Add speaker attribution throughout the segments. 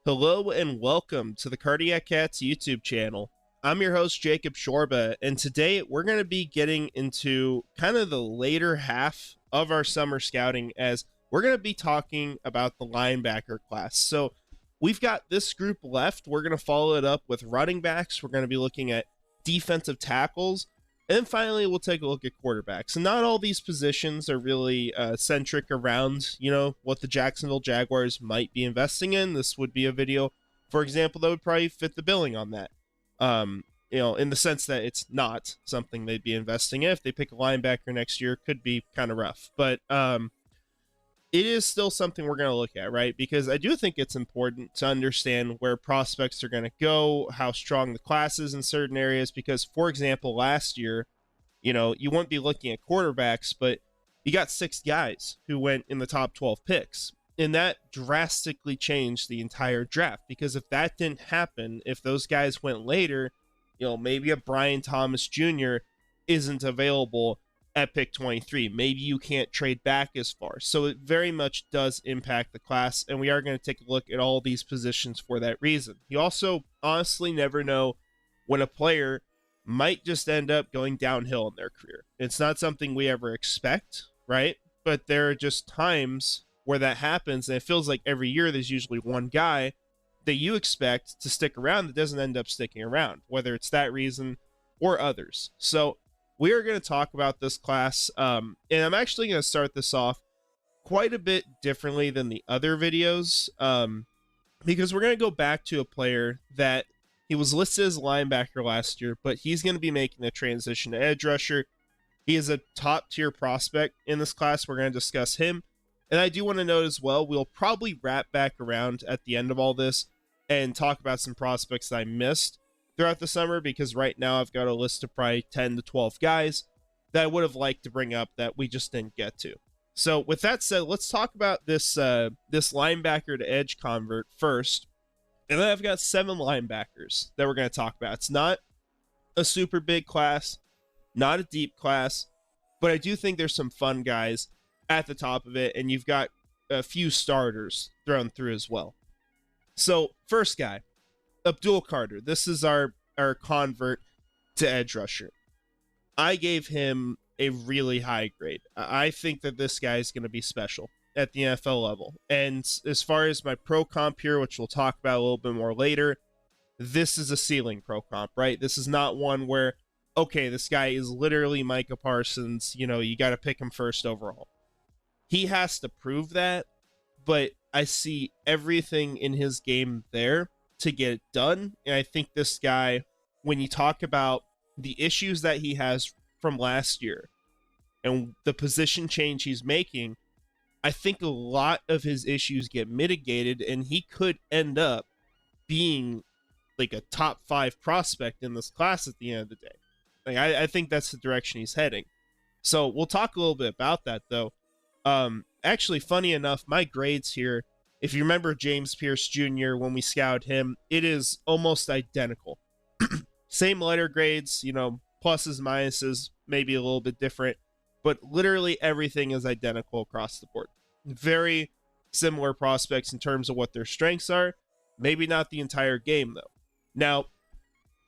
Speaker 1: Hello and welcome to the Cardiac Cats YouTube channel. I'm your host, Jacob Shorba, and today we're going to be getting into kind of the later half of our summer scouting as we're going to be talking about the linebacker class. So we've got this group left. We're going to follow it up with running backs. We're going to be looking at defensive tackles. And then finally, we'll take a look at quarterbacks. And not all these positions are really centric around, what the Jacksonville Jaguars might be investing in. This would be a video, for example, that would probably fit the billing on that. In the sense that it's not something they'd be investing in. If they pick a linebacker next year, it could be kind of rough. But it is still something we're going to look at, right? Because I do think it's important to understand where prospects are going to go, how strong the class is in certain areas. Because, for example, last year, you wouldn't be looking at quarterbacks, but you got 6 guys who went in the top 12 picks. And that drastically changed the entire draft. Because if that didn't happen, if those guys went later, maybe a Brian Thomas Jr. isn't available at pick 23. Maybe you can't trade back as far. So it very much does impact the class, and we are going to take a look at all these positions for that reason. You also honestly never know when a player might just end up going downhill in their career. It's not something we ever expect, right? But there are just times where that happens, and it feels like every year there's usually one guy that you expect to stick around that doesn't end up sticking around, whether it's that reason or others. So we are going to talk about this class, and I'm actually going to start this off quite a bit differently than the other videos, because we're going to go back to a player that he was listed as linebacker last year, but he's going to be making the transition to edge rusher. He is a top-tier prospect in this class. We're going to discuss him, and I do want to note as well, we'll probably wrap back around at the end of all this and talk about some prospects that I missed throughout the summer, because right now I've got a list of probably 10 to 12 guys that I would have liked to bring up that we just didn't get to. So with that said, let's talk about this linebacker to edge convert first. And then I've got 7 linebackers that we're going to talk about. It's not a super big class, not a deep class, but I do think there's some fun guys at the top of it, and you've got a few starters thrown through as well. So first guy, Abdul. This is our convert to edge rusher. I gave him a really high grade. I think that this guy is going to be special at the NFL level. And as far as my pro comp here, which we'll talk about a little bit more later, this is a ceiling pro comp, right? This is not one where, okay, this guy is literally Micah Parsons, you got to pick him first overall. He has to prove that, but I see everything in his game there to get it done. And I think this guy, when you talk about the issues that he has from last year and the position change he's making, I think a lot of his issues get mitigated, and he could end up being like a top 5 prospect in this class at the end of the day. Like, I think that's the direction he's heading. So we'll talk a little bit about that, though. Actually, funny enough, my grades here, if you remember James Pierce Jr., when we scouted him, it is almost identical. Same letter grades, pluses, minuses, maybe a little bit different, but literally everything is identical across the board. Very similar prospects in terms of what their strengths are. Maybe not the entire game, though. Now,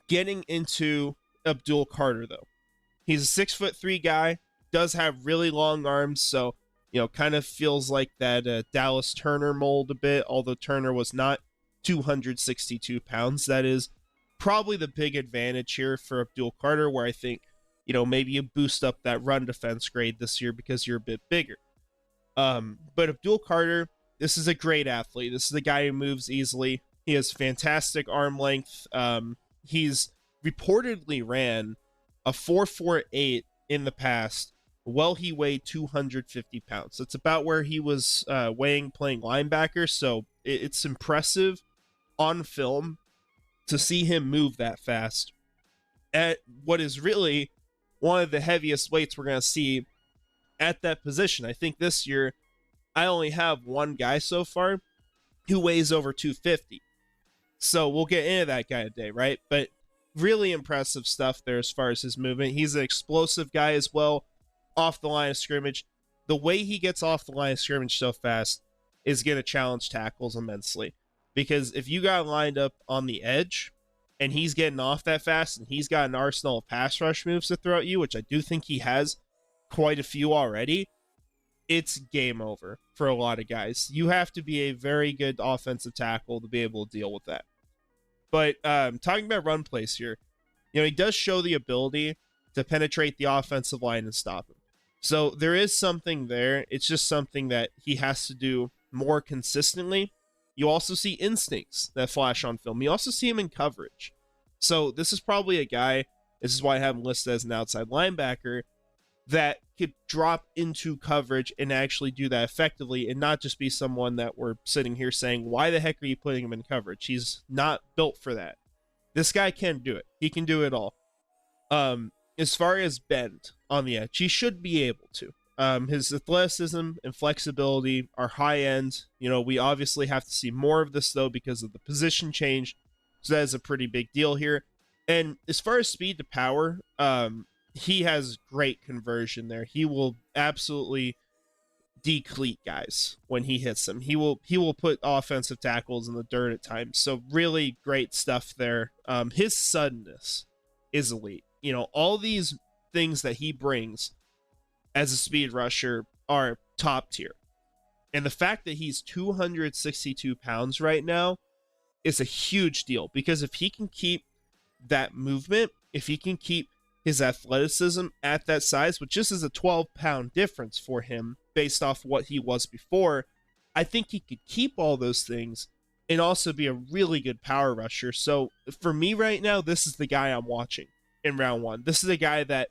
Speaker 1: getting into Abdul, though. He's a 6'3" guy, does have really long arms, so kind of feels like that Dallas Turner mold a bit, although Turner was not 262 pounds. That is probably the big advantage here for Abdul, where I think, maybe you boost up that run defense grade this year because you're a bit bigger. But Abdul, this is a great athlete. This is a guy who moves easily. He has fantastic arm length. He's reportedly ran a 4.48 in the past. Well, he weighed 250 pounds. That's about where he was weighing playing linebacker. So it's impressive on film to see him move that fast at what is really one of the heaviest weights we're going to see at that position. I think this year I only have one guy so far who weighs over 250. So we'll get into that guy today, right? But really impressive stuff there as far as his movement. He's an explosive guy as well off the line of scrimmage. The way he gets off the line of scrimmage so fast is going to challenge tackles immensely. Because if you got lined up on the edge and he's getting off that fast and he's got an arsenal of pass rush moves to throw at you, which I do think he has quite a few already, it's game over for a lot of guys. You have to be a very good offensive tackle to be able to deal with that. But talking about run plays here, he does show the ability to penetrate the offensive line and stop him. So there is something there. It's just something that he has to do more consistently. You also see instincts that flash on film. You also see him in coverage. So this is probably a guy, this is why I have him listed as an outside linebacker, that could drop into coverage and actually do that effectively and not just be someone that we're sitting here saying, why the heck are you putting him in coverage? He's not built for that. This guy can do it. He can do it all. As far as bend on the edge, he should be able to. His athleticism and flexibility are high end. We obviously have to see more of this, though, because of the position change. So that is a pretty big deal here. And as far as speed to power, he has great conversion there. He will absolutely decleat guys when he hits them. He will put offensive tackles in the dirt at times. So really great stuff there. His suddenness is elite. All these things that he brings as a speed rusher are top tier. And the fact that he's 262 pounds right now is a huge deal, because if he can keep that movement, if he can keep his athleticism at that size, which just is a 12-pound difference for him based off what he was before, I think he could keep all those things and also be a really good power rusher. So for me right now, this is the guy I'm watching in round one. This is a guy that,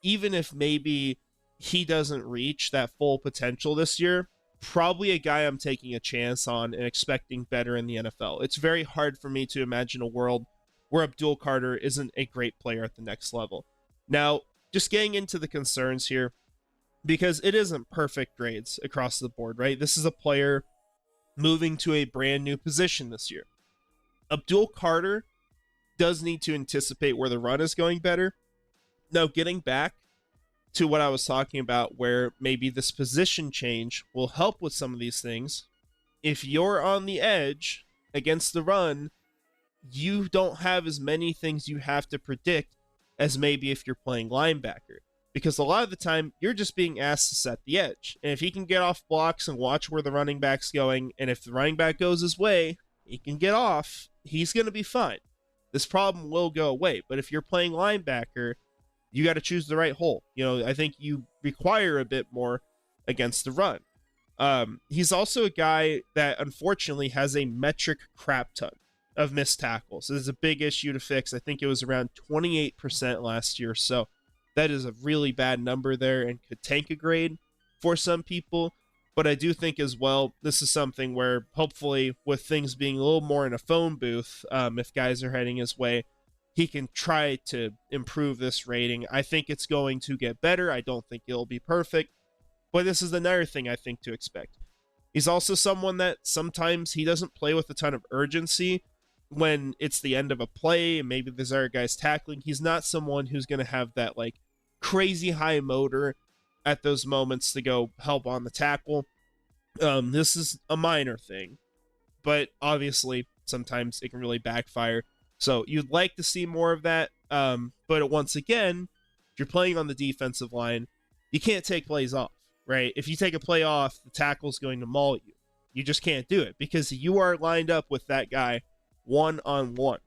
Speaker 1: even if maybe he doesn't reach that full potential this year, probably a guy I'm taking a chance on and expecting better in the NFL. It's very hard for me to imagine a world where Abdul Carter isn't a great player at the next level. Now, just getting into the concerns here, because it isn't perfect grades across the board, right? This is a player moving to a brand new position this year. Abdul Carter does need to anticipate where the run is going better. Now, getting back to what I was talking about, where maybe this position change will help with some of these things. If you're on the edge against the run, you don't have as many things you have to predict as maybe if you're playing linebacker. Because a lot of the time, you're just being asked to set the edge. And if he can get off blocks and watch where the running back's going, and if the running back goes his way, he can get off, he's going to be fine. This problem will go away. But if you're playing linebacker, you got to choose the right hole. I think you require a bit more against the run. He's also a guy that unfortunately has a metric crap ton of missed tackles. So this is a big issue to fix. I think it was around 28% last year. So that is a really bad number there and could tank a grade for some people. But I do think as well, this is something where hopefully with things being a little more in a phone booth, if guys are heading his way, he can try to improve this rating. I think it's going to get better. I don't think it'll be perfect, but this is another thing I think to expect. He's also someone that sometimes he doesn't play with a ton of urgency when it's the end of a play and maybe there's other guys tackling. He's not someone who's going to have that crazy high motor at those moments to go help on the tackle. This is a minor thing, but obviously sometimes it can really backfire. So you'd like to see more of that. But once again, if you're playing on the defensive line, you can't take plays off, right? If you take a play off, the tackle's going to maul you. You just can't do it because you are lined up with that guy one-on-one.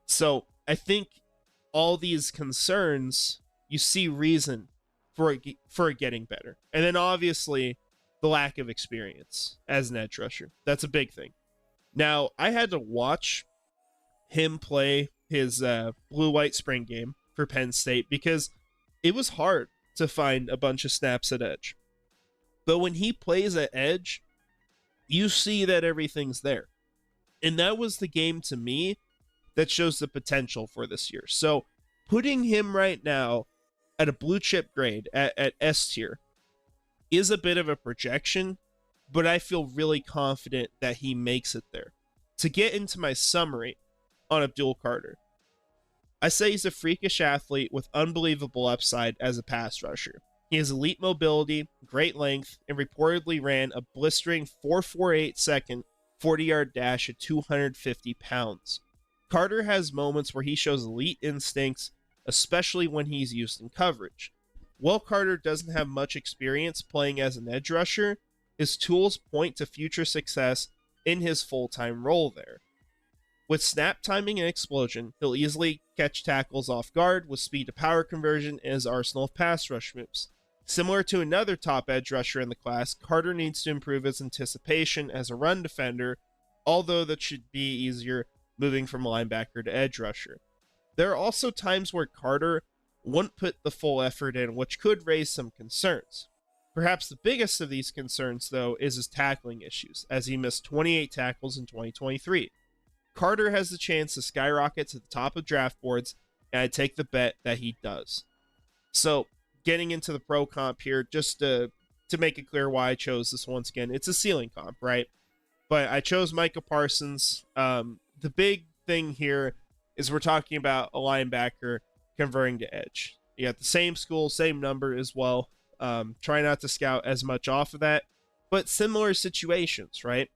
Speaker 1: So I think all these concerns, you see reason for it getting better. And then obviously the lack of experience as an edge rusher. That's a big thing. Now, I had to watch him play his blue-white spring game for Penn State because it was hard to find a bunch of snaps at edge. But when he plays at edge, you see that everything's there. And that was the game to me that shows the potential for this year. So putting him right now at a blue chip grade at S tier is a bit of a projection, but I feel really confident that he makes it there. To get into my summary on Abdul Carter, I say he's a freakish athlete with unbelievable upside as a pass rusher. He has elite mobility, great length, and reportedly ran a blistering 4.48 second 40-yard dash at 250 pounds. Carter has moments where he shows elite instincts, especially when he's used in coverage. While Carter doesn't have much experience playing as an edge rusher, his tools point to future success in his full-time role there. With snap timing and explosion, he'll easily catch tackles off guard with speed to power conversion and his arsenal of pass rush moves. Similar to another top edge rusher in the class, Carter needs to improve his anticipation as a run defender, although that should be easier moving from linebacker to edge rusher. There are also times where Carter won't put the full effort in, which could raise some concerns. Perhaps the biggest of these concerns, though, is his tackling issues, as he missed 28 tackles in 2023. Carter has the chance to skyrocket to the top of draft boards, and I take the bet that he does. So, getting into the pro comp here, just to make it clear why I chose this once again, it's a ceiling comp, right? But I chose Micah Parsons. The big thing here is we're talking about a linebacker converting to edge. You got the same school, same number as well. Try not to scout as much off of that, but similar situations, right?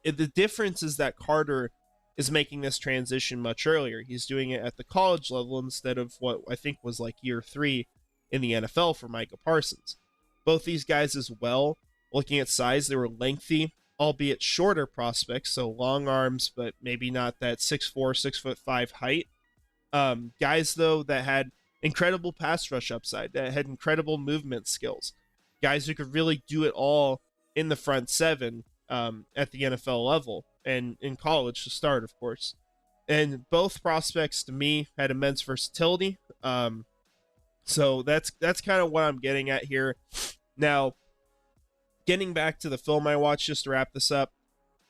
Speaker 1: The difference is that Carter is making this transition much earlier. He's doing it at the college level instead of what I think was like year 3 in the NFL for Micah Parsons. Both these guys as well, looking at size, they were lengthy, albeit shorter prospects, so long arms, but maybe not that 6'4", 6'5" height. Guys, though, that had incredible pass rush upside, that had incredible movement skills. Guys who could really do it all in the front seven at the NFL level and in college to start, of course. And both prospects, to me, had immense versatility. So that's kind of what I'm getting at here. Now, getting back to the film I watched just to wrap this up,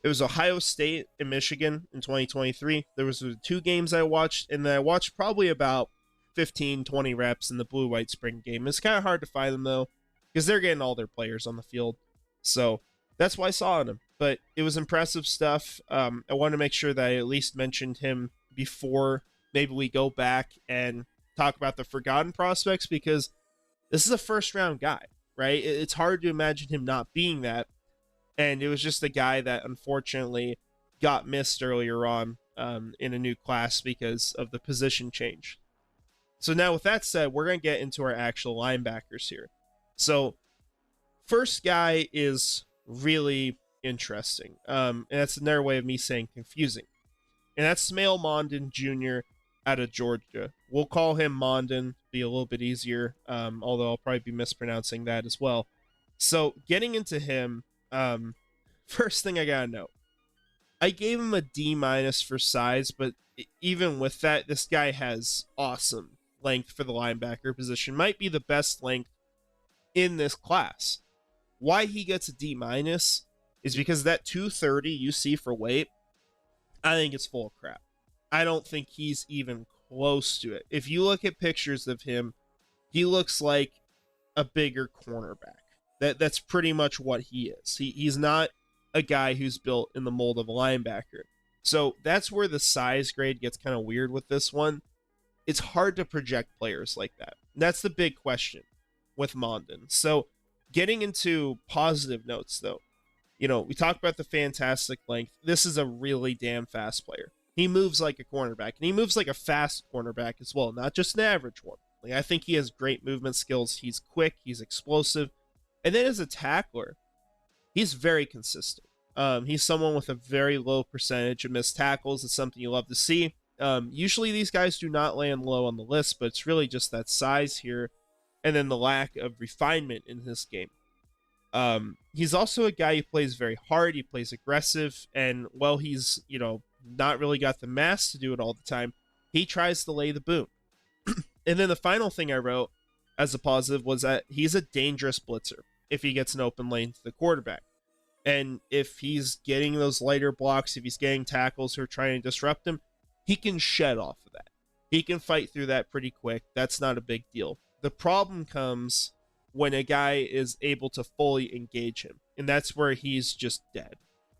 Speaker 1: it was Ohio State and Michigan in 2023. There was 2 games I watched, and then I watched probably about 15, 20 reps in the blue-white spring game. It's kind of hard to find them, though, because they're getting all their players on the field. So that's why I saw him. But it was impressive stuff. I want to make sure that I at least mentioned him before maybe we go back and talk about the forgotten prospects, because this is a first-round guy, right? It's hard to imagine him not being that. And it was just a guy that unfortunately got missed earlier on in a new class because of the position change. So now with that said, we're going to get into our actual linebackers here. So first guy is really interesting. And that's another way of me saying confusing. And that's Smael Mondon Jr. out of Georgia. We'll call him Mondon, be a little bit easier, although I'll probably be mispronouncing that as well. So getting into him, first thing I gotta know, I gave him a D- for size, but even with that, this guy has awesome length for the linebacker position. Might be the best length in this class. Why he gets a D- is because that 230 you see for weight, I think it's full of crap. I don't think he's even close to it. If you look at pictures of him, he looks like a bigger cornerback. That's pretty much what he is. He's not a guy who's built in the mold of a linebacker. So that's where the size grade gets kind of weird with this one. It's hard to project players like that. That's the big question with Mondon. So getting into positive notes, though, we talked about the fantastic length. This is a really damn fast player. He moves like a cornerback, and he moves like a fast cornerback as well, not just an average one. I think he has great movement skills. He's quick. He's explosive. And then as a tackler, he's very consistent. He's someone with a very low percentage of missed tackles. It's something you love to see. Usually these guys do not land low on the list, but it's really just that size here and then the lack of refinement in this game. He's also a guy who plays very hard. He plays aggressive. And while he's, not really got the mass to do it all the time, he tries to lay the boom. And then the final thing I wrote as a positive was that he's a dangerous blitzer if he gets an open lane to the quarterback. And if he's getting those lighter blocks, if he's getting tackles who are trying to disrupt him, he can shed off of that. He can fight through that pretty quick. That's not a big deal. The problem comes when a guy is able to fully engage him. And that's where he's just dead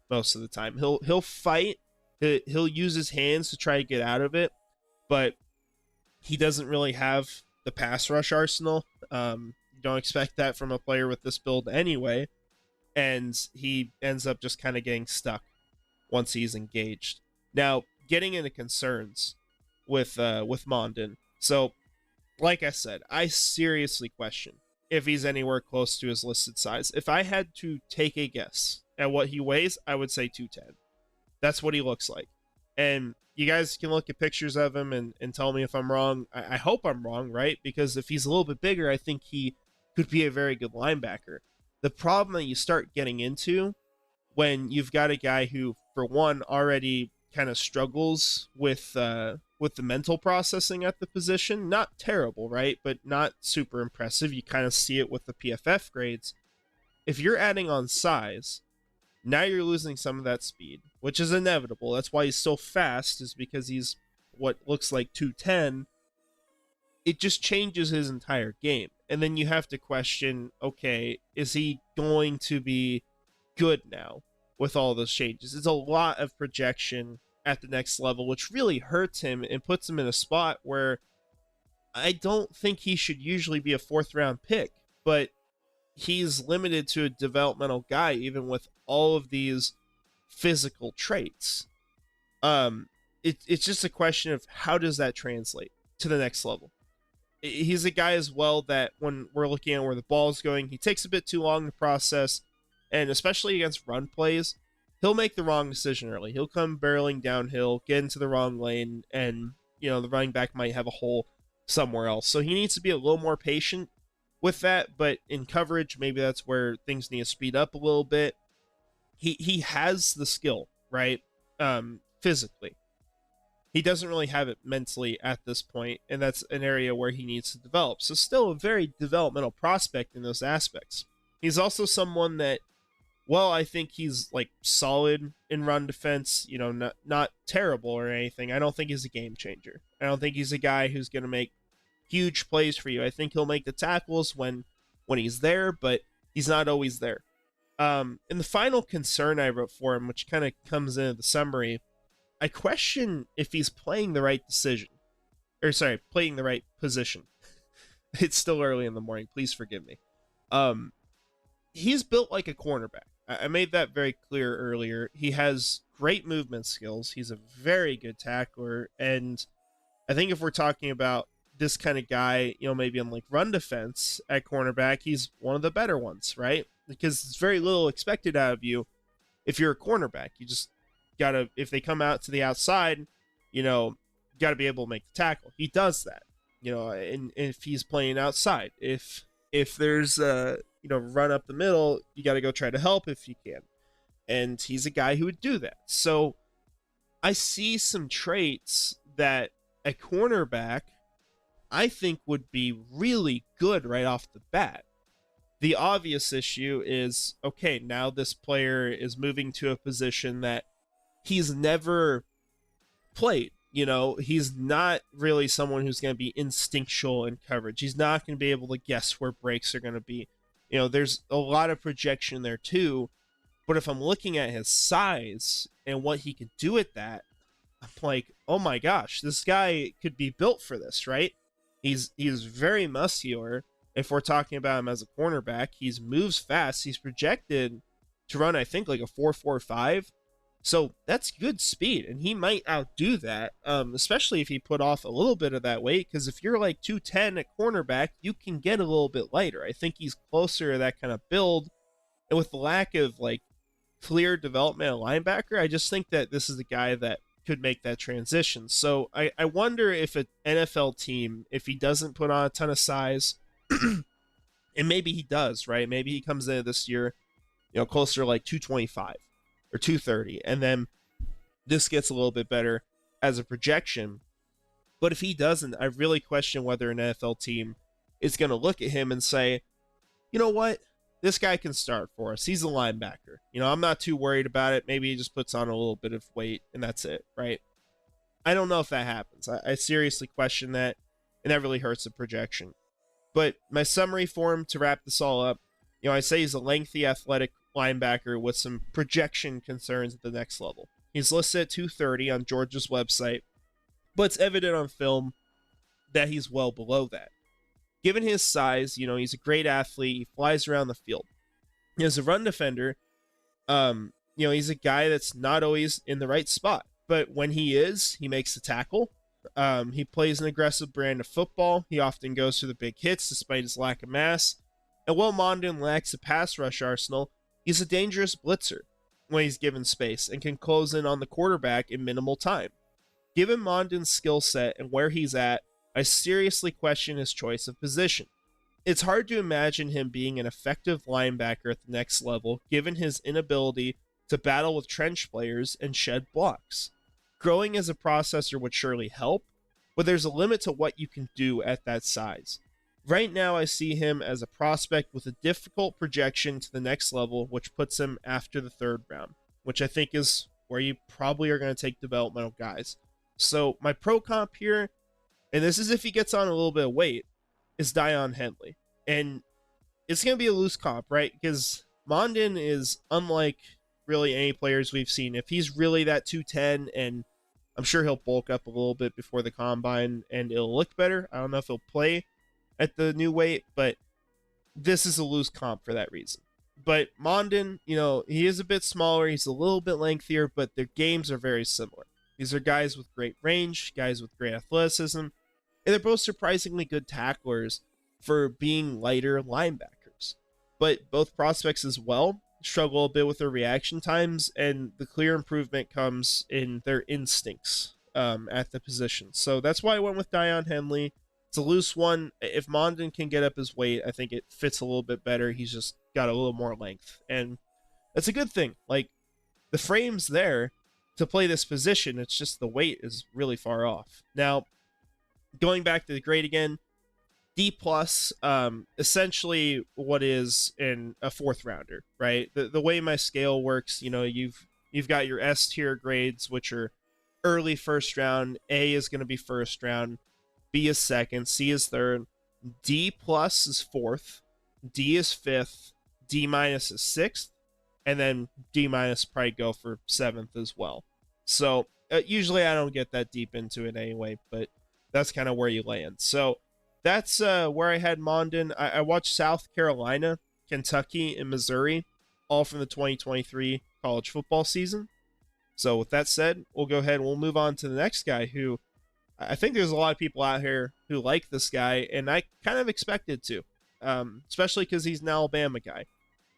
Speaker 1: most of the time. He'll fight. He'll use his hands to try to get out of it, but he doesn't really have the pass rush arsenal. Don't expect that from a player with this build anyway, and he ends up just kind of getting stuck once he's engaged. Now, getting into concerns with Mondon. So, like I said, I seriously question if he's anywhere close to his listed size. If I had to take a guess at what he weighs, I would say 210. That's what he looks like. And you guys can look at pictures of him and tell me if I'm wrong. I hope I'm wrong, right? Because if he's a little bit bigger, I think he could be a very good linebacker. The problem that you start getting into when you've got a guy who, for one, already kind of struggles with the mental processing at the position. Not terrible, right? But not super impressive. You kind of see it with the PFF grades. If you're adding on size, now you're losing some of that speed, which is inevitable. That's why he's so fast, is because he's what looks like 210. It just changes his entire game. And then you have to question, okay, is he going to be good now with all those changes? It's a lot of projection at the next level, which really hurts him and puts him in a spot where I don't think he should usually be a 4th round pick, but he's limited to a developmental guy, even with all of these physical traits. It's just a question of how does that translate to the next level. He's a guy as well that when we're looking at where the ball's going, he takes a bit too long to process, and especially against run plays, he'll make the wrong decision early. He'll come barreling downhill, get into the wrong lane, and the running back might have a hole somewhere else. So he needs to be a little more patient with that, but in coverage, maybe that's where things need to speed up a little bit. He has the skill, right? Physically. He doesn't really have it mentally at this point, and that's an area where he needs to develop. So still a very developmental prospect in those aspects. He's also someone that, well, I think he's like solid in run defense, not terrible or anything. I don't think he's a game changer. I don't think he's a guy who's going to make huge plays for you. I think he'll make the tackles when he's there, but he's not always there. And the final concern I wrote for him, which kind of comes into the summary, I question if he's playing the right decision. Playing the right position. It's still early in the morning. Please forgive me. He's built like a cornerback. I made that very clear earlier. He has great movement skills. He's a very good tackler. And I think if we're talking about this kind of guy, maybe in like run defense at cornerback, he's one of the better ones, right? Because it's very little expected out of you if you're a cornerback. You just gotta, if they come out to the outside, gotta be able to make the tackle. He does that, and if he's playing outside, if there's a run up the middle, you got to go try to help if you can. And he's a guy who would do that. So I see some traits that a cornerback I think would be really good right off the bat. The obvious issue is, okay, now this player is moving to a position that he's never played. He's not really someone who's going to be instinctual in coverage. He's not going to be able to guess where breaks are going to be. There's a lot of projection there too, but if I'm looking at his size and what he can do at that, I'm like, oh my gosh, this guy could be built for this, right? He's very muscular. If we're talking about him as a cornerback, he moves fast. He's projected to run, I think, like a 4.45. So that's good speed, and he might outdo that, especially if he put off a little bit of that weight, because if you're like 210 at cornerback, you can get a little bit lighter. I think he's closer to that kind of build, and with the lack of like clear development at linebacker, I just think that this is a guy that could make that transition. So I wonder if an NFL team, if he doesn't put on a ton of size, and maybe he does, right? Maybe he comes into this year, closer to like 225. Or 230, and then this gets a little bit better as a projection. But if he doesn't, I really question whether an NFL team is going to look at him and say, you know what, this guy can start for us. He's a linebacker. I'm not too worried about it. Maybe he just puts on a little bit of weight, and that's it, right? I don't know if that happens. I seriously question that, and that really hurts the projection. But my summary for him to wrap this all up, I say he's a lengthy, athletic linebacker with some projection concerns at the next level. He's listed at 230 on Georgia's website, but it's evident on film that he's well below that. Given his size, he's a great athlete. He flies around the field. As a run defender, He's a guy that's not always in the right spot, but when he is, he makes the tackle. He plays an aggressive brand of football. He often goes for the big hits despite his lack of mass. And while Mondon lacks a pass rush arsenal, he's a dangerous blitzer when he's given space and can close in on the quarterback in minimal time. Given Mondon's skill set and where he's at, I seriously question his choice of position. It's hard to imagine him being an effective linebacker at the next level, given his inability to battle with trench players and shed blocks. Growing as a processor would surely help, but there's a limit to what you can do at that size. Right now, I see him as a prospect with a difficult projection to the next level, which puts him after the third round, which I think is where you probably are going to take developmental guys. So my pro comp here, and this is if he gets on a little bit of weight, is Deion Henley. And it's going to be a loose comp, right? Because Mondon is unlike really any players we've seen. If he's really that 210, and I'm sure he'll bulk up a little bit before the combine and it'll look better. I don't know if he'll play at the new weight, but this is a loose comp for that reason. But Mondon, he is a bit smaller. He's a little bit lengthier, but their games are very similar. These are guys with great range, guys with great athleticism, and they're both surprisingly good tacklers for being lighter linebackers. But both prospects as well struggle a bit with their reaction times, and the clear improvement comes in their instincts at the position. So that's why I went with Deion Henley. It's a loose one. If Mondon can get up his weight, I think it fits a little bit better. He's just got a little more length, and that's a good thing. Like, the frame's there to play this position. It's just the weight is really far off. Now, going back to the grade again, D plus, essentially what is in a fourth rounder, right? The way my scale works, you've got your S tier grades, which are early first round. A is going to be first round. B is second. C is third. D plus is fourth. D is fifth. D minus is sixth. And then D minus probably go for seventh as well. So usually I don't get that deep into it anyway, but that's kind of where you land. So that's where I had Mondon. I watched South Carolina, Kentucky, and Missouri, all from the 2023 college football season. So with that said, we'll go ahead and we'll move on to the next guy, who I think there's a lot of people out here who like this guy, and I kind of expected to, especially because he's an Alabama guy.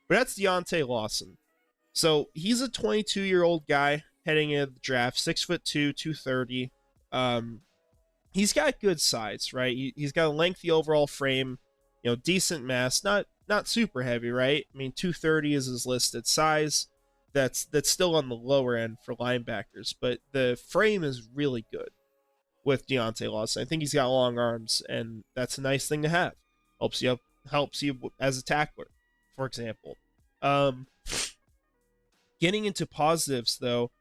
Speaker 1: But that's Deontae Lawson. So he's a 22-year-old guy heading into the draft, 6'2", 230. He's got good size, right? He's got a lengthy overall frame, decent mass, not super heavy, right? I mean, 230 is his listed size. That's still on the lower end for linebackers, but the frame is really good with Deontae Lawson. I think he's got long arms, and that's a nice thing to have. Helps you as a tackler, for example. Getting into positives, though,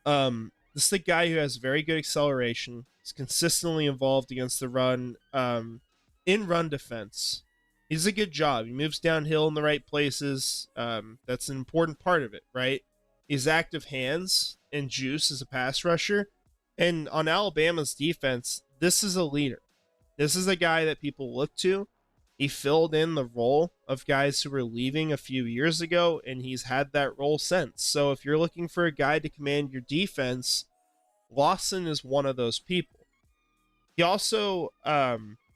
Speaker 1: this is a guy who has very good acceleration. He's consistently involved against the run. In run defense, he does a good job. He moves downhill in the right places. That's an important part of it, right? His active hands and juice as a pass rusher. And on Alabama's defense, this is a leader. This is a guy that people look to. He filled in the role of guys who were leaving a few years ago, and he's had that role since. So if you're looking for a guy to command your defense, Lawson is one of those people. He also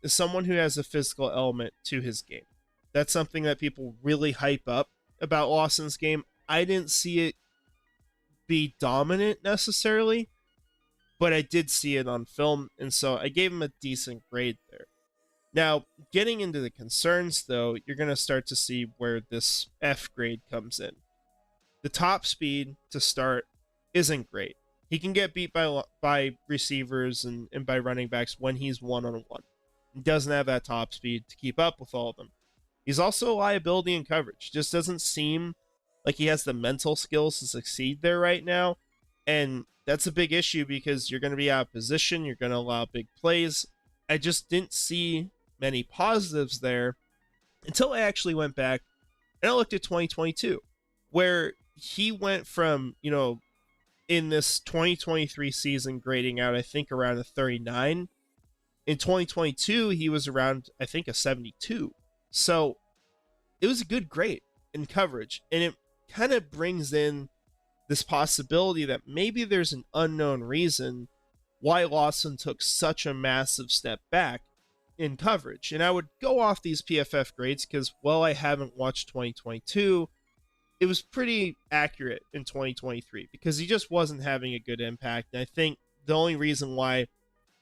Speaker 1: is someone who has a physical element to his game. That's something that people really hype up about Lawson's game. I didn't see it be dominant necessarily, but I did see it on film, and so I gave him a decent grade there. Now, getting into the concerns, though, you're going to start to see where this F grade comes in. The top speed to start isn't great. He can get beat by receivers and by running backs when he's one-on-one. He doesn't have that top speed to keep up with all of them. He's also a liability in coverage. Just doesn't seem like he has the mental skills to succeed there right now. And that's a big issue because you're going to be out of position. You're going to allow big plays. I just didn't see many positives there until I actually went back and I looked at 2022, where he went from, in this 2023 season grading out, I think, around a 39. In 2022, he was around, I think, a 72. So it was a good grade in coverage. And it kind of brings in this possibility that maybe there's an unknown reason why Lawson took such a massive step back in coverage. And I would go off these PFF grades because, well, I haven't watched 2022. It was pretty accurate in 2023 because he just wasn't having a good impact. And I think the only reason why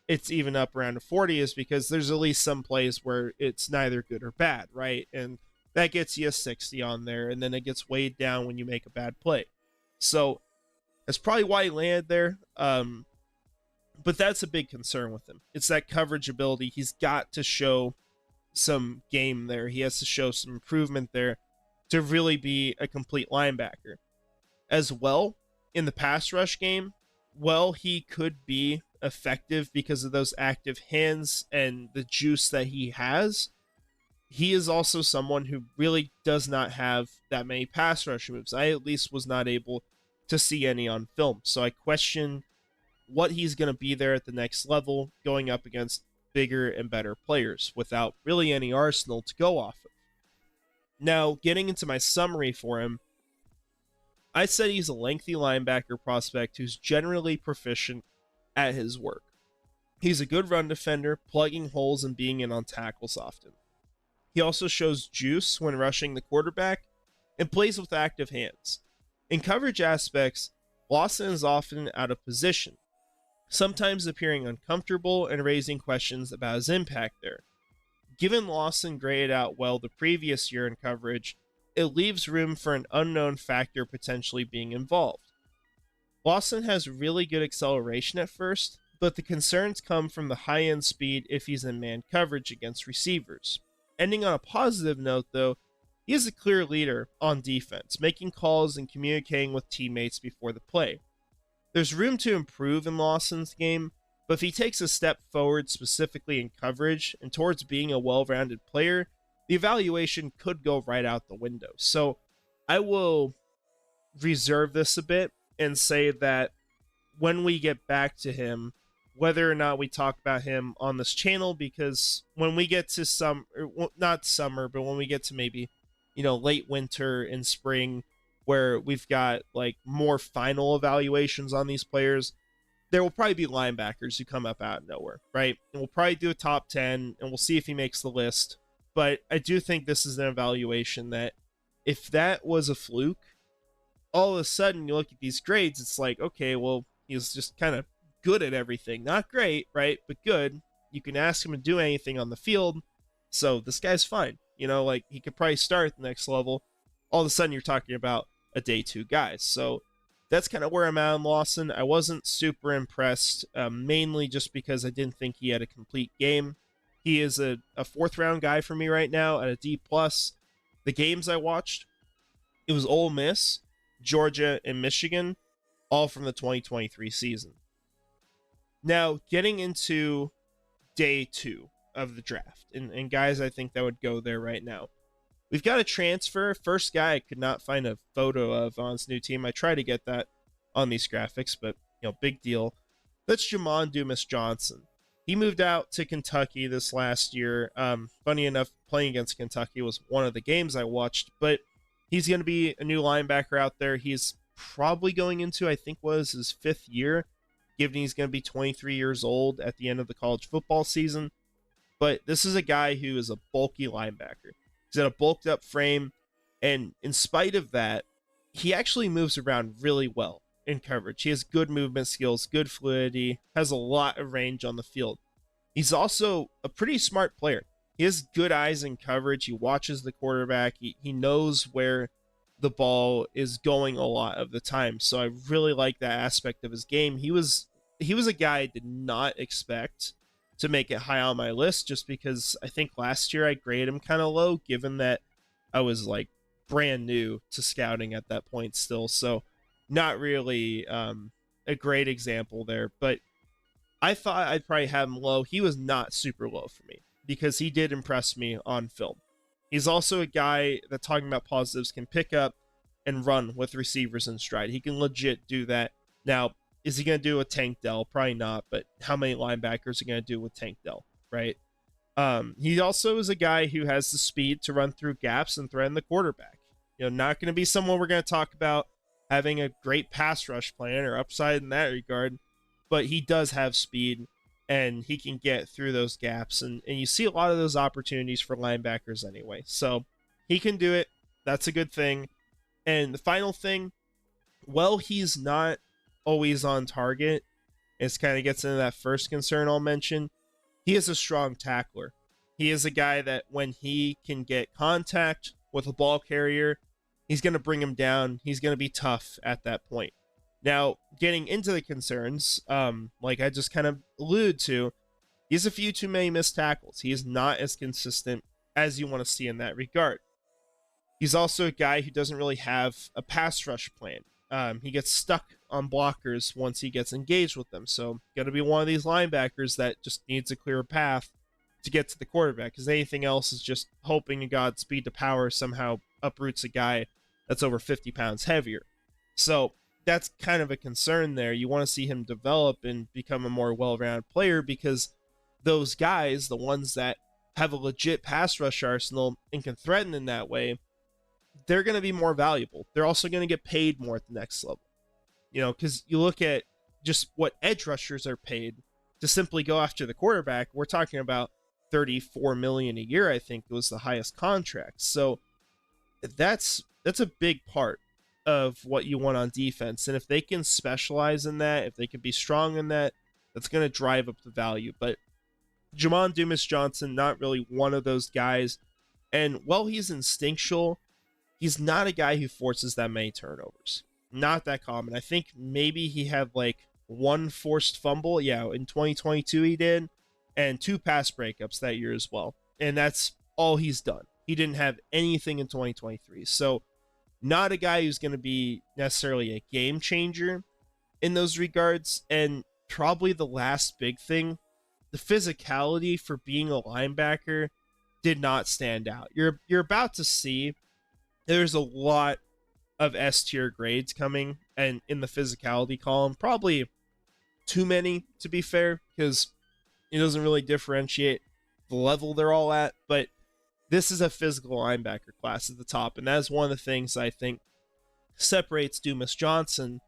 Speaker 1: it's even up around a 40 is because there's at least some plays where it's neither good or bad, right? And that gets you a 60 on there, and then it gets weighed down when you make a bad play. So that's probably why he landed there. But that's a big concern with him. It's that coverage ability. He's got to show some game there. He has to show some improvement there to really be a complete linebacker. As well, in the pass rush game, well, he could be effective because of those active hands and the juice that he has. He is also someone who really does not have that many pass rush moves. I at least was not able to see any on film. So I question what he's going to be there at the next level going up against bigger and better players without really any arsenal to go off of. Now, getting into my summary for him, I said he's a lengthy linebacker prospect who's generally proficient at his work. He's a good run defender, plugging holes and being in on tackles often. He also shows juice when rushing the quarterback and plays with active hands. In coverage aspects, Lawson is often out of position, sometimes appearing uncomfortable and raising questions about his impact there. Given Lawson graded out well the previous year in coverage, it leaves room for an unknown factor potentially being involved. Lawson has really good acceleration at first, but the concerns come from the high-end speed if he's in man coverage against receivers. Ending on a positive note, though, he is a clear leader on defense, making calls and communicating with teammates before the play. There's room to improve in Lawson's game, but if he takes a step forward specifically in coverage and towards being a well-rounded player, the evaluation could go right out the window. So I will reserve this a bit and say that when we get back to him, whether or not we talk about him on this channel, because when we get to not summer, but when we get to maybe, late winter and spring, where we've got like more final evaluations on these players, there will probably be linebackers who come up out of nowhere, right? And we'll probably do a top 10 and we'll see if he makes the list. But I do think this is an evaluation that if that was a fluke, all of a sudden you look at these grades, it's like, okay, well, he's just kind of good at everything. Not great, right? But good. You can ask him to do anything on the field. So this guy's fine. He could probably start at the next level. All of a sudden you're talking about a day 2 guy. So that's kind of where I'm at on Lawson. I wasn't super impressed, mainly just because I didn't think he had a complete game. He is a 4th round guy for me right now at a D+. The games I watched, it was Ole Miss, Georgia, and Michigan, all from the 2023 season. Now, getting into day 2 of the draft, and guys I think that would go there right now. We've got a transfer. First guy I could not find a photo of on his new team. I try to get that on these graphics, but, big deal. That's Jamon Dumas-Johnson. He moved out to Kentucky this last year. Funny enough, playing against Kentucky was one of the games I watched, but he's going to be a new linebacker out there. He's probably going into, I think, was his 5th year, given he's going to be 23 years old at the end of the college football season. But this is a guy who is a bulky linebacker. He's got a bulked up frame, and in spite of that, he actually moves around really well in coverage. He has good movement skills, good fluidity, has a lot of range on the field. He's also a pretty smart player. He has good eyes in coverage. He watches the quarterback. He knows where the ball is going a lot of the time. So I really like that aspect of his game. He was a guy I did not expect to make it high on my list, just because I think last year I graded him kind of low, given that I was like brand new to scouting at that point still. So not really a great example there, but I thought I'd probably have him low. He was not super low for me because he did impress me on film. He's also a guy that, talking about positives, can pick up and run with receivers in stride. He can legit do that. Now, is he going to do a Tank Dell? Probably not, but how many linebackers are going to do with Tank Dell, right? He also is a guy who has the speed to run through gaps and threaten the quarterback. Not going to be someone we're going to talk about having a great pass rush plan or upside in that regard, but he does have speed and he can get through those gaps. And you see a lot of those opportunities for linebackers anyway. So he can do it. That's a good thing. And the final thing, well, he's not always on target. It kind of gets into that first concern I'll mention. He is a strong tackler. He is a guy that when he can get contact with a ball carrier, he's going to bring him down. He's going to be tough at that point. Now, getting into the concerns, like I just kind of alluded to, he has a few too many missed tackles. He is not as consistent as you want to see in that regard. He's also a guy who doesn't really have a pass rush plan. He gets stuck on blockers once he gets engaged with them. So, got to be one of these linebackers that just needs a clear path to get to the quarterback, because anything else is just hoping to God speed to power somehow uproots a guy that's over 50 pounds heavier. So, that's kind of a concern there. You want to see him develop and become a more well-rounded player, because those guys, the ones that have a legit pass rush arsenal and can threaten in that way, they're going to be more valuable. They're also going to get paid more at the next level. You know, because you look at just what edge rushers are paid to simply go after the quarterback. We're talking about $34 million a year, I think was the highest contract. So that's a big part of what you want on defense. And if they can specialize in that, if they can be strong in that, that's going to drive up the value. But Jamon Dumas-Johnson, not really one of those guys. And while he's instinctual, he's not a guy who forces that many turnovers. Not that common. I think maybe he had like one forced fumble. Yeah, in 2022 he did. And 2 pass breakups that year as well. And that's all he's done. He didn't have anything in 2023. So not a guy who's going to be necessarily a game changer in those regards. And probably the last big thing, the physicality for being a linebacker did not stand out. You're about to see there's a lot of S tier grades coming and in the physicality column. Probably too many, to be fair, because it doesn't really differentiate the level they're all at. But this is a physical linebacker class at the top, and that is one of the things I think separates Dumas-Johnson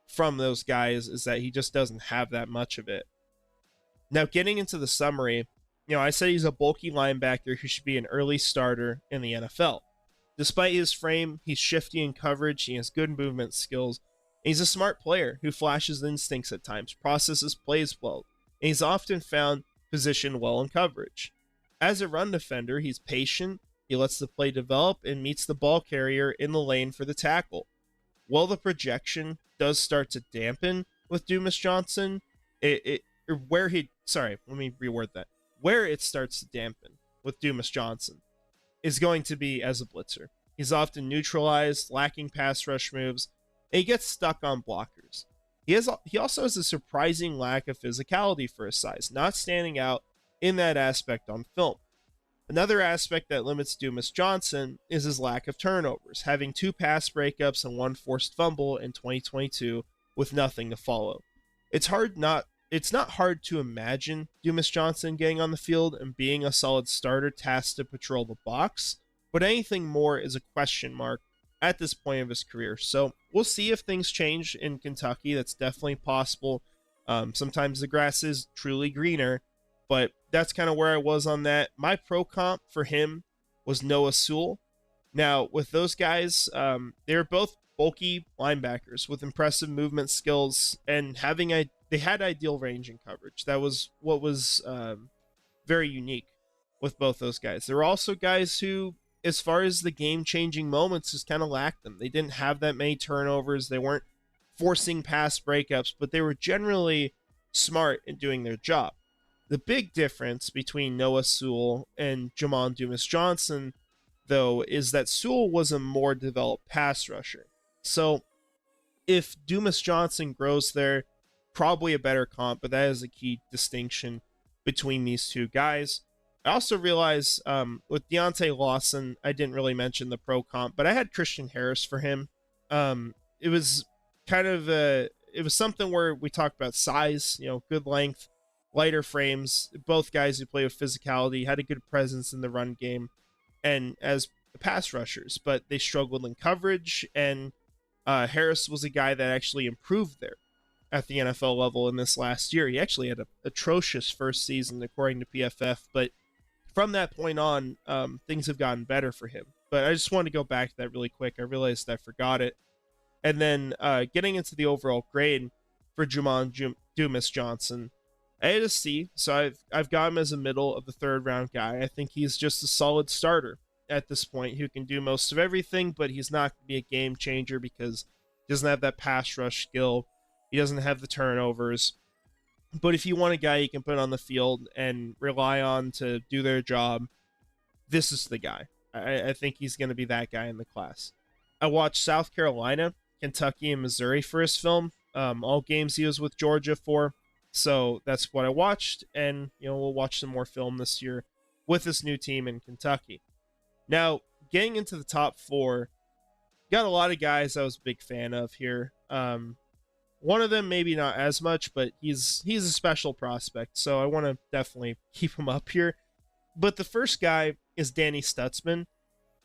Speaker 1: from those guys, is that he just doesn't have that much of it. Now, getting into the summary, I said he's a bulky linebacker who should be an early starter in the NFL. Despite his frame, he's shifty in coverage, he has good movement skills, and he's a smart player who flashes instincts at times, processes plays well, and he's often found positioned well in coverage. As a run defender, he's patient, he lets the play develop, and meets the ball carrier in the lane for the tackle. While the projection does start to dampen with Dumas-Johnson, where it starts to dampen with Dumas-Johnson is going to be as a blitzer. He's often neutralized, lacking pass rush moves, and he gets stuck on blockers. He also has a surprising lack of physicality for his size, not standing out in that aspect on film. Another aspect that limits Dumas-Johnson is his lack of turnovers, having 2 pass breakups and 1 forced fumble in 2022 with nothing to follow. It's not hard to imagine Dumas-Johnson getting on the field and being a solid starter tasked to patrol the box, but anything more is a question mark at this point of his career. So we'll see if things change in Kentucky. That's definitely possible. Sometimes the grass is truly greener, but that's kind of where I was on that. My pro comp for him was Noah Sewell. Now, with those guys, they were both bulky linebackers with impressive movement skills and they had ideal range and coverage. That was what was very unique with both those guys. There were also guys who, as far as the game-changing moments, just kind of lacked them. They didn't have that many turnovers. They weren't forcing pass breakups, but they were generally smart in doing their job. The big difference between Noah Sewell and Jamon Dumas-Johnson, though, is that Sewell was a more developed pass rusher. So if Dumas-Johnson grows there, probably a better comp, but that is a key distinction between these two guys. I also realize with Deontae Lawson, I didn't really mention the pro comp, but I had Christian Harris for him. It was something where we talked about size, good length, lighter frames. Both guys who play with physicality had a good presence in the run game and as pass rushers, but they struggled in coverage and Harris was a guy that actually improved there at the NFL level in this last year. He actually had an atrocious first season, according to PFF, but from that point on, things have gotten better for him. But I just wanted to go back to that really quick. I realized I forgot it. And then getting into the overall grade for Jamon Dumas-Johnson, I had a C, so I've got him as a middle of the third round guy. I think he's just a solid starter at this point who can do most of everything, but he's not going to be a game changer because he doesn't have that pass rush skill. He doesn't have the turnovers. But if you want a guy you can put on the field and rely on to do their job, this is the guy. I think he's going to be that guy in the class. I watched South Carolina, Kentucky, and Missouri for his film. All games he was with Georgia for. So that's what I watched. And, we'll watch some more film this year with this new team in Kentucky. Now, getting into the top four, got a lot of guys I was a big fan of here. One of them maybe not as much, but he's a special prospect, so I want to definitely keep him up here. But the first guy is Danny Stutsman.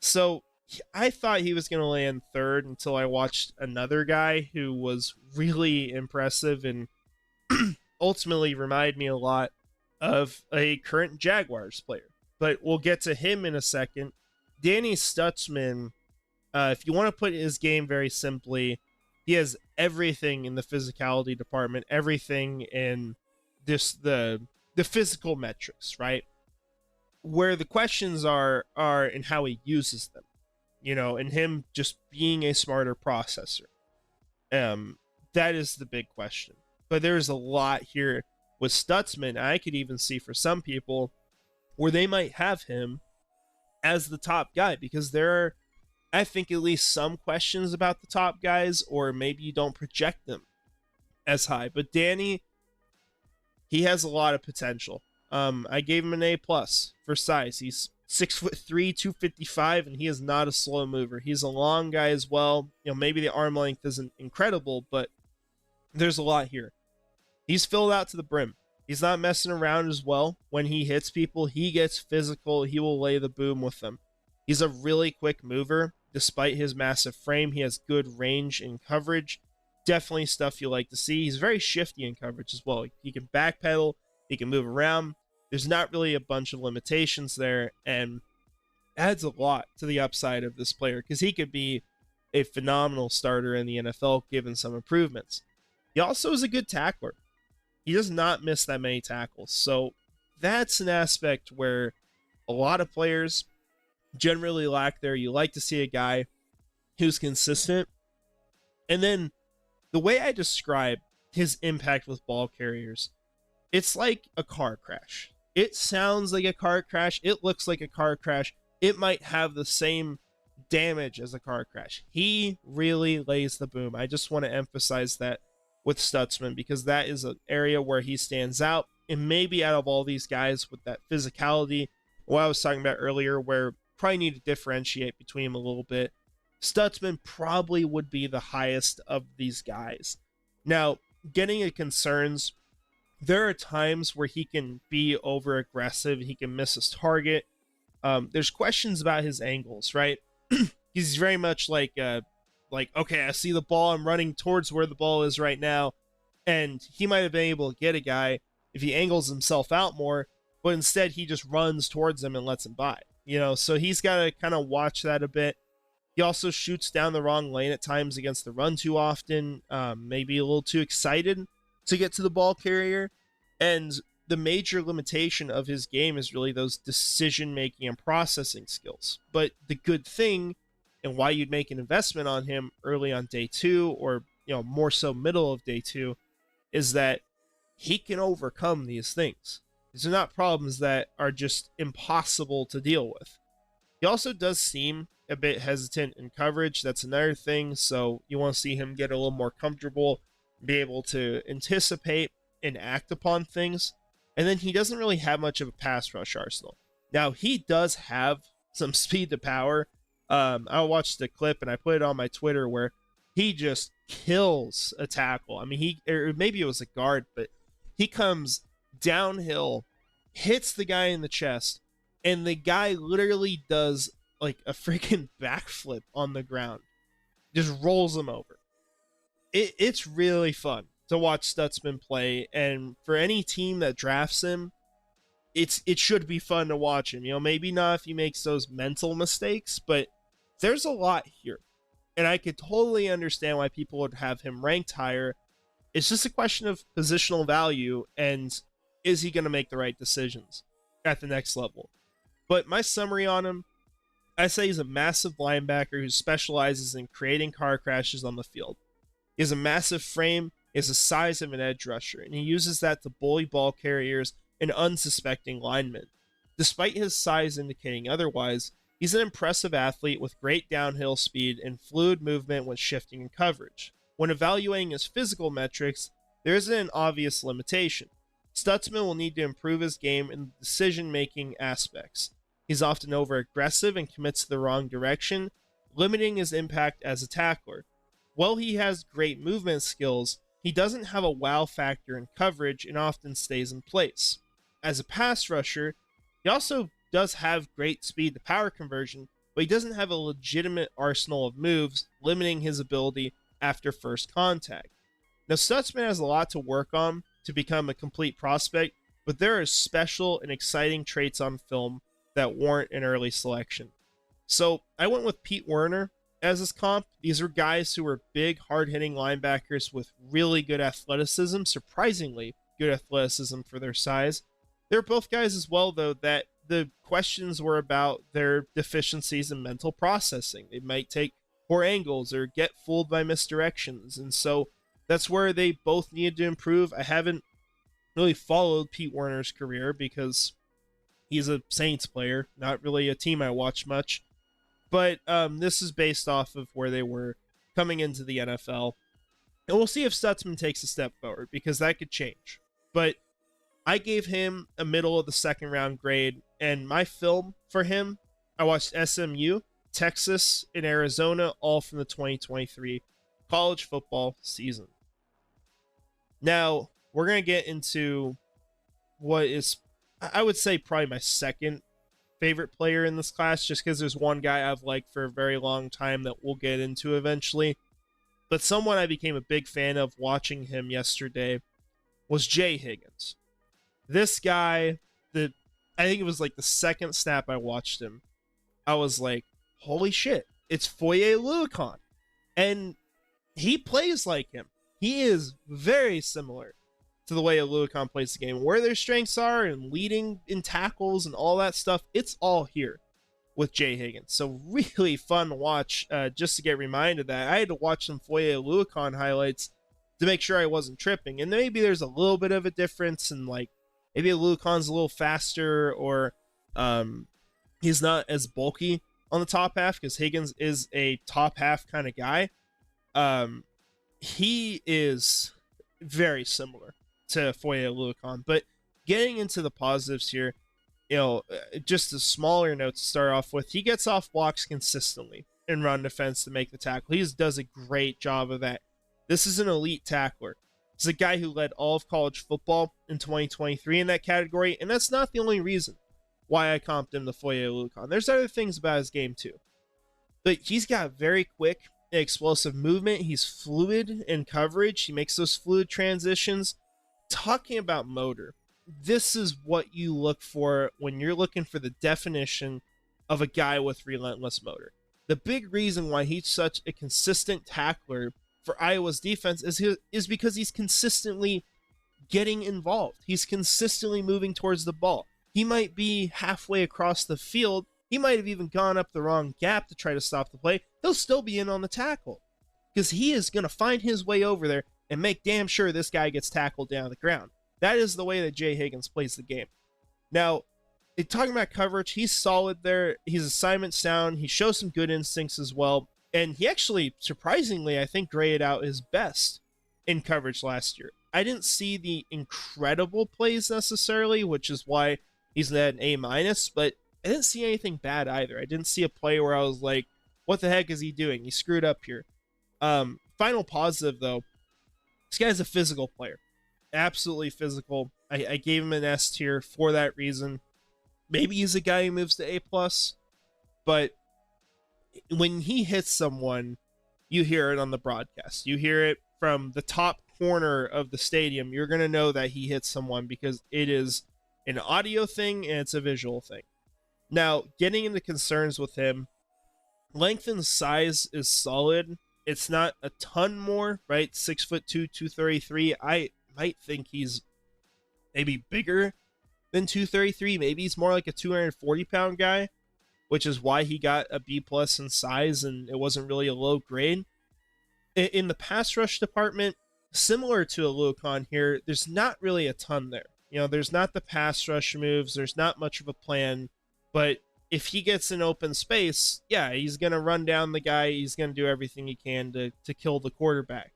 Speaker 1: So I thought he was going to land third until I watched another guy who was really impressive and ultimately reminded me a lot of a current Jaguars player. But we'll get to him in a second. Danny Stutsman, if you want to put his game very simply, he has everything in the physicality department, everything in the physical metrics, right? Where the questions are in how he uses them, and him just being a smarter processor. That is the big question. But there's a lot here with Stutsman. I could even see for some people where they might have him as the top guy because there are, I think, at least some questions about the top guys, or maybe you don't project them as high. But Danny, he has a lot of potential. I gave him an A+ for size. He's 6'3", 255, and he is not a slow mover. He's a long guy as well. Maybe the arm length isn't incredible, but there's a lot here. He's filled out to the brim. He's not messing around as well. When he hits people, he gets physical. He will lay the boom with them. He's a really quick mover. Despite his massive frame, he has good range in coverage. Definitely stuff you like to see. He's very shifty in coverage as well. He can backpedal. He can move around. There's not really a bunch of limitations there, and adds a lot to the upside of this player because he could be a phenomenal starter in the NFL given some improvements. He also is a good tackler. He does not miss that many tackles. So that's an aspect where a lot of players generally lack there. You like to see a guy who's consistent. And then the way I describe his impact with ball carriers, it's like a car crash. It sounds like a car crash. It looks like a car crash. It might have the same damage as a car crash. He really lays the boom. I just want to emphasize that with Stutsman because that is an area where he stands out. And maybe out of all these guys with that physicality, what I was talking about earlier, where probably need to differentiate between them a little bit, Stutsman probably would be the highest of these guys. Now, getting into concerns, there are times where he can be over aggressive. He can miss his target. There's questions about his angles, right? He's very much like, okay, I see the ball. I'm running towards where the ball is right now. And he might have been able to get a guy if he angles himself out more, but instead he just runs towards him and lets him by. So he's got to kind of watch that a bit. He also shoots down the wrong lane at times against the run too often, maybe a little too excited to get to the ball carrier. And the major limitation of his game is really those decision-making and processing skills. But the good thing, and why you'd make an investment on him early on day two, or more so middle of day two, is that he can overcome these things. These are not problems that are just impossible to deal with. He also does seem a bit hesitant in coverage. That's another thing. So you want to see him get a little more comfortable, be able to anticipate and act upon things. And then he doesn't really have much of a pass rush arsenal. Now, he does have some speed to power. I watched the clip and I put it on my Twitter where he just kills a tackle. I mean, or maybe it was a guard, but he comes downhill, hits the guy in the chest, and the guy literally does like a freaking backflip on the ground. just rolls them over. It's really fun to watch Stutsman play, and for any team that drafts him, it should be fun to watch him. Maybe not if he makes those mental mistakes, but there's a lot here. And I could totally understand why people would have him ranked higher. It's just a question of positional value, and is he going to make the right decisions at the next level? But my summary on him, I say he's a massive linebacker who specializes in creating car crashes on the field. He has a massive frame, he has the size of an edge rusher, and he uses that to bully ball carriers and unsuspecting linemen. Despite his size indicating otherwise, he's an impressive athlete with great downhill speed and fluid movement when shifting in coverage. When evaluating his physical metrics, there isn't an obvious limitation. Stutsman will need to improve his game in the decision-making aspects. He's often over-aggressive and commits to the wrong direction, limiting his impact as a tackler. While he has great movement skills, he doesn't have a wow factor in coverage and often stays in place. As a pass rusher, he also does have great speed to power conversion, but he doesn't have a legitimate arsenal of moves, limiting his ability after first contact. Now, Stutsman has a lot to work on to become a complete prospect, but there are special and exciting traits on film that warrant an early selection. So I went with Pete Werner as his comp. These are guys who were big, hard-hitting linebackers with really good athleticism, surprisingly good athleticism for their size. They're both guys as well, though, that the questions were about their deficiencies in mental processing. They might take poor angles or get fooled by misdirections, and so that's where they both needed to improve. I haven't really followed Pete Werner's career because he's a Saints player, not really a team I watch much. But this is based off of where they were coming into the NFL. And we'll see if Stutsman takes a step forward, because that could change. But I gave him a middle of the second round grade, and my film for him, I watched SMU, Texas, and Arizona, all from the 2023 college football season. Now, we're going to get into what is, I would say, probably my second favorite player in this class, just because there's one guy I've liked for a very long time that we'll get into eventually. But someone I became a big fan of watching him yesterday was Jay Higgins. This guy, I think it was like the second snap I watched him, I was like, holy shit, it's Foye Oluokun. And he plays like him. He is very similar to the way Oluokun plays the game. Where their strengths are and leading in tackles and all that stuff, it's all here with Jay Higgins. So really fun to watch, just to get reminded that. I had to watch some Foye Oluokun highlights to make sure I wasn't tripping. And maybe there's a little bit of a difference in, like, maybe Oluokun's a little faster, or he's not as bulky on the top half, because Higgins is a top half kind of guy. He is very similar to Foye Oluokun. But getting into the positives here, just a smaller note to start off with, he gets off blocks consistently in run defense to make the tackle. He does a great job of that. This is an elite tackler. He's a guy who led all of college football in 2023 in that category, and that's not the only reason why I comped him to Foye Oluokun. There's other things about his game too. But he's got very quick and explosive movement. He's fluid in coverage. He makes those fluid transitions. Talking about motor, this is what you look for when you're looking for the definition of a guy with relentless motor. The big reason why he's such a consistent tackler for Iowa's defense is because he's consistently getting involved. He's consistently moving towards the ball. He might be halfway across the field. He might have even gone up the wrong gap to try to stop the play. He'll still be in on the tackle, because he is going to find his way over there and make damn sure this guy gets tackled down the ground. That is the way that Jay Higgins plays the game. Now, talking about coverage, he's solid there. He's assignment sound. He shows some good instincts as well. And he actually, surprisingly, I think, graded out his best in coverage last year. I didn't see the incredible plays necessarily, which is why he's at an A-, but I didn't see anything bad either. I didn't see a play where I was like, what the heck is he doing? He screwed up here. Final positive, though, this guy's a physical player. Absolutely physical. I gave him an S tier for that reason. Maybe he's a guy who moves to A+, but when he hits someone, you hear it on the broadcast. You hear it from the top corner of the stadium. You're going to know that he hit someone because it is an audio thing and it's a visual thing. Now, getting into concerns with him, length and size is solid. It's not a ton more, right? 6'2", 233. I might think he's maybe bigger than 233. Maybe he's more like a 240-pound guy, which is why he got a B plus in size and it wasn't really a low grade. In the pass rush department, similar to Aluakon here, there's not really a ton there. There's not the pass rush moves. There's not much of a plan. But if he gets in open space, yeah, he's going to run down the guy. He's going to do everything he can to kill the quarterback.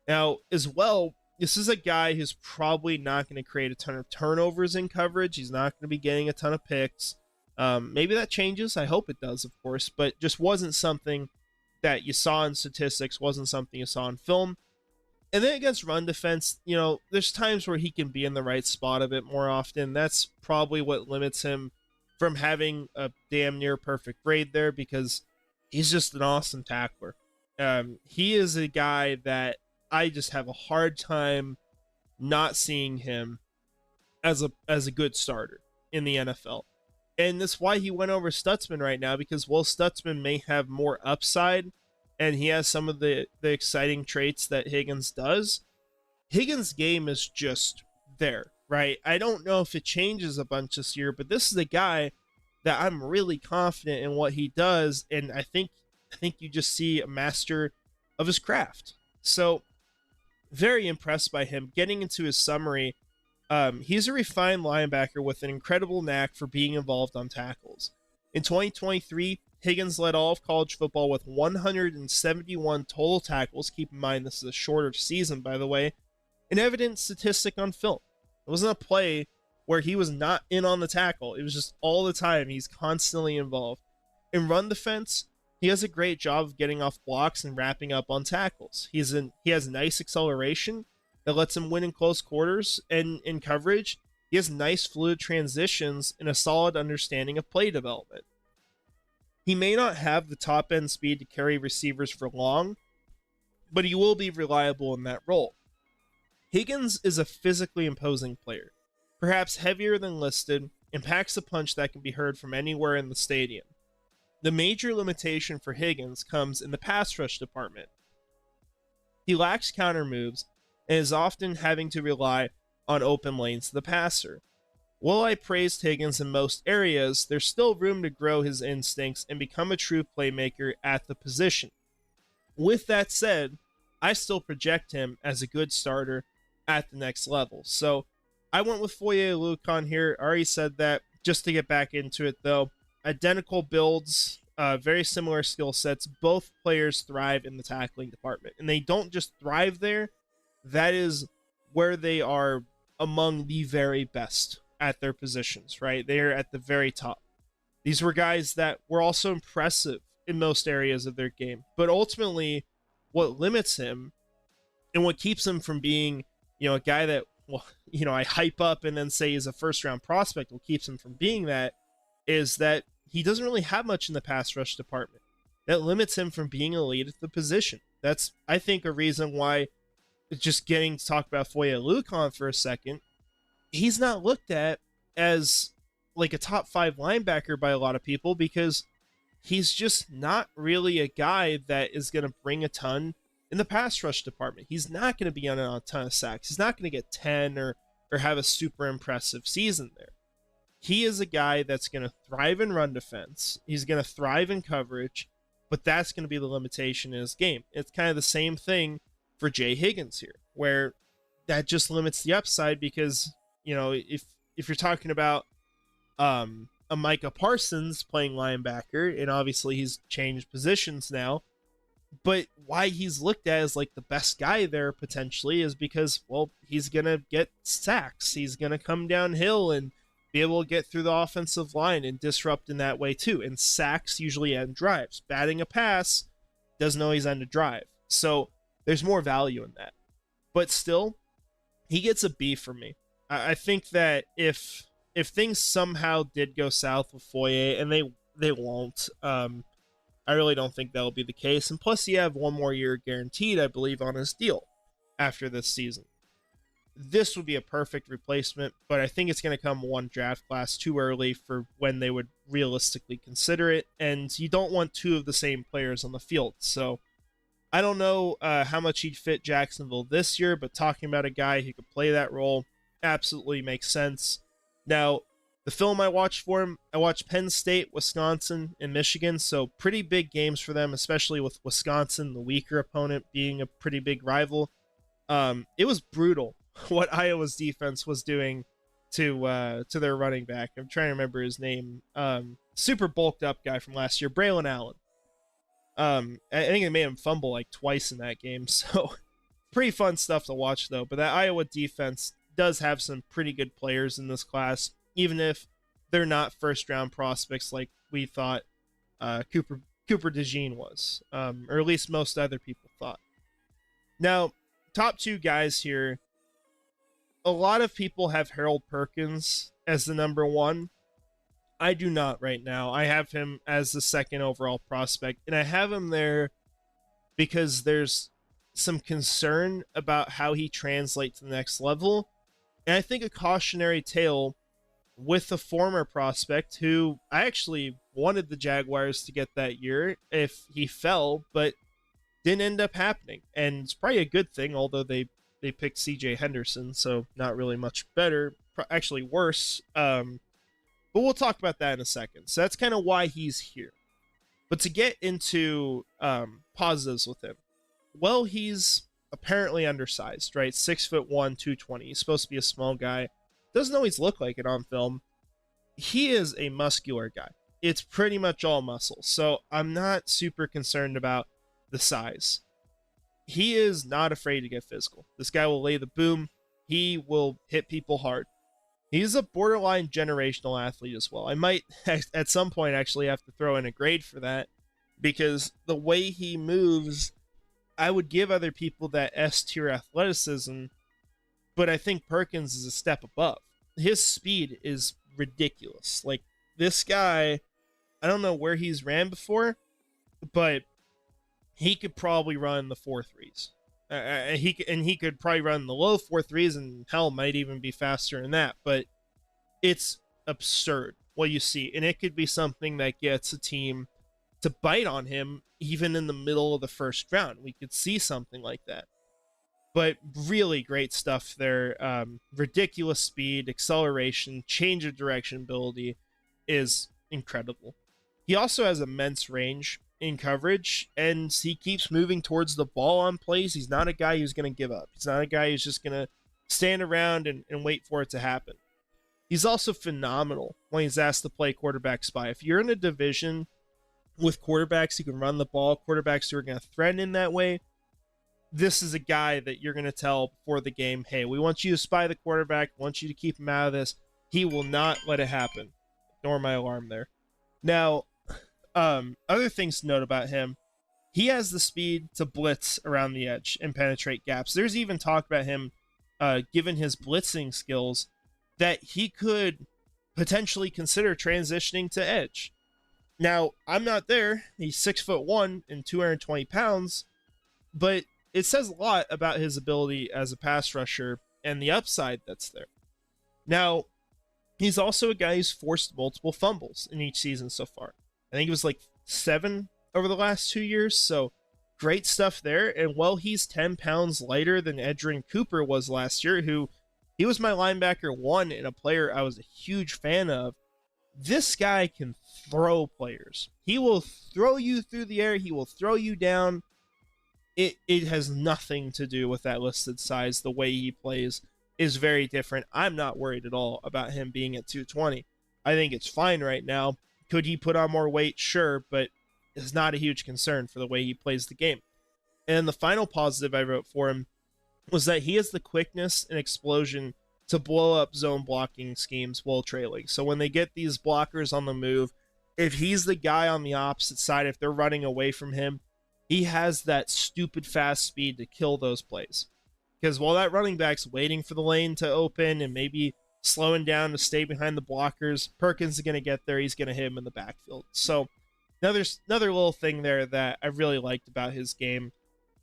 Speaker 1: Now, as well, this is a guy who's probably not going to create a ton of turnovers in coverage. He's not going to be getting a ton of picks. Maybe that changes. I hope it does, of course, but just wasn't something that you saw in statistics, wasn't something you saw in film. And then against run defense, there's times where he can be in the right spot a bit more often. That's probably what limits him from having a damn near perfect grade there, because he's just an awesome tackler. He is a guy that I just have a hard time not seeing him as a good starter in the NFL. And that's why he went over Stutsman right now, because while Stutsman may have more upside and he has some of the exciting traits that Higgins does, Higgins' game is just there, right? I don't know if it changes a bunch this year, but this is a guy that I'm really confident in what he does, and I think you just see a master of his craft. So very impressed by him. Getting into his summary, he's a refined linebacker with an incredible knack for being involved on tackles. In 2023, Higgins led all of college football with 171 total tackles. Keep in mind, this is a shorter season, by the way. An evident statistic on film. It wasn't a play where he was not in on the tackle. It was just all the time. He's constantly involved. In run defense, he has a great job of getting off blocks and wrapping up on tackles. He has nice acceleration that lets him win in close quarters and in coverage. He has nice fluid transitions and a solid understanding of play development. He may not have the top end speed to carry receivers for long, but he will be reliable in that role. Higgins is a physically imposing player, perhaps heavier than listed, and packs a punch that can be heard from anywhere in the stadium. The major limitation for Higgins comes in the pass rush department. He lacks counter moves and is often having to rely on open lanes to the passer. While I praised Higgins in most areas, there's still room to grow his instincts and become a true playmaker at the position. With that said, I still project him as a good starter at the next level. So I went with Foye Aluakon here. I already said that. Just to get back into it, though, identical builds, very similar skill sets. Both players thrive in the tackling department, and they don't just thrive there. That is where they are among the very best at their positions, right? They're at the very top. These were guys that were also impressive in most areas of their game, but ultimately what limits him and what keeps him from being, a guy that, I hype up and then say he's a first round prospect, what keeps him from being that is that he doesn't really have much in the pass rush department. That limits him from being elite at the position. That's, I think, a reason why, just getting to talk about Foye Aluakon for a second, he's not looked at as like a top 5 linebacker by a lot of people, because he's just not really a guy that is going to bring a ton in the pass rush department. He's not going to be on a ton of sacks. He's not going to get 10 or have a super impressive season there. He is a guy that's going to thrive in run defense. He's going to thrive in coverage, but that's going to be the limitation in his game. It's kind of the same thing for Jay Higgins here, where that just limits the upside, because if you're talking about a Micah Parsons playing linebacker, and obviously he's changed positions now, but why he's looked at as like the best guy there potentially is because, well, he's gonna get sacks, he's gonna come downhill and be able to get through the offensive line and disrupt in that way too. And sacks usually end drives. Batting a pass doesn't always end a drive, so there's more value in that. But still, he gets a B for me. I think that if things somehow did go south with Foye, and they won't, I really don't think that'll be the case. And plus, you have one more year guaranteed, I believe, on his deal after this season. This would be a perfect replacement, but I think it's going to come one draft class too early for when they would realistically consider it. And you don't want two of the same players on the field. So I don't know how much he'd fit Jacksonville this year, but talking about a guy who could play that role absolutely makes sense. Now, the film I watched for him, I watched Penn State, Wisconsin, and Michigan, so pretty big games for them, especially with Wisconsin, the weaker opponent, being a pretty big rival. It was brutal what Iowa's defense was doing to their running back. I'm trying to remember his name. Super bulked up guy from last year, Braylon Allen. I think they made him fumble like twice in that game, so pretty fun stuff to watch though. But that Iowa defense does have some pretty good players in this class, even if they're not first round prospects like we thought Cooper DeJean was, or at least most other people thought. Now, top two guys here. A lot of people have Harold Perkins as the number one. I do not right now. I have him as the second overall prospect, and I have him there because there's some concern about how he translates to the next level. And I think a cautionary tale with a former prospect who I actually wanted the Jaguars to get that year if he fell, but didn't end up happening. And it's probably a good thing, although they picked CJ Henderson, so not really much better, actually worse. But we'll talk about that in a second. So that's kind of why he's here. But to get into positives with him, well, he's apparently undersized, right? 6'1", 220. He's supposed to be a small guy. Doesn't always look like it on film. He is a muscular guy. It's pretty much all muscle. So I'm not super concerned about the size. He is not afraid to get physical. This guy will lay the boom. He will hit people hard. He's a borderline generational athlete as well. I might, at some point, actually have to throw in a grade for that, because the way he moves, I would give other people that S-tier athleticism, but I think Perkins is a step above. His speed is ridiculous. Like, this guy, I don't know where he's ran before, but he could probably run the 4.3s. He could probably run the low 4.3s, and hell, might even be faster than that. But it's absurd what you see, and it could be something that gets a team to bite on him even in the middle of the first round. We could see something like that. But really great stuff there. Ridiculous speed, acceleration, change of direction ability is incredible. He also has immense range in coverage, and he keeps moving towards the ball on plays. He's not a guy who's going to give up. He's not a guy who's just going to stand around and wait for it to happen. He's also phenomenal when he's asked to play quarterback spy. If you're in a division with quarterbacks who can run the ball, quarterbacks who are going to threaten in that way, this is a guy that you're going to tell before the game, hey, we want you to spy the quarterback, we want you to keep him out of this. He will not let it happen. Ignore my alarm there. Now, other things to note about him, he has the speed to blitz around the edge and penetrate gaps. There's even talk about him, given his blitzing skills, that he could potentially consider transitioning to edge. Now, I'm not there. He's 6'1" and 220 pounds, but it says a lot about his ability as a pass rusher and the upside that's there. Now, he's also a guy who's forced multiple fumbles in each season so far. I think it was like 7 over the last 2 years, so great stuff there. And while he's 10 pounds lighter than Edgerrin Cooper was last year, he was my linebacker 1 and a player I was a huge fan of, this guy can throw players. He will throw you through the air. He will throw you down. It has nothing to do with that listed size. The way he plays is very different. I'm not worried at all about him being at 220. I think it's fine right now. Could he put on more weight? Sure, but it's not a huge concern for the way he plays the game. And the final positive I wrote for him was that he has the quickness and explosion to blow up zone blocking schemes while trailing. So when they get these blockers on the move, if he's the guy on the opposite side, if they're running away from him, he has that stupid fast speed to kill those plays. Because while that running back's waiting for the lane to open and maybe slowing down to stay behind the blockers, Perkins is going to get there. He's going to hit him in the backfield. So Another little thing there that I really liked about his game.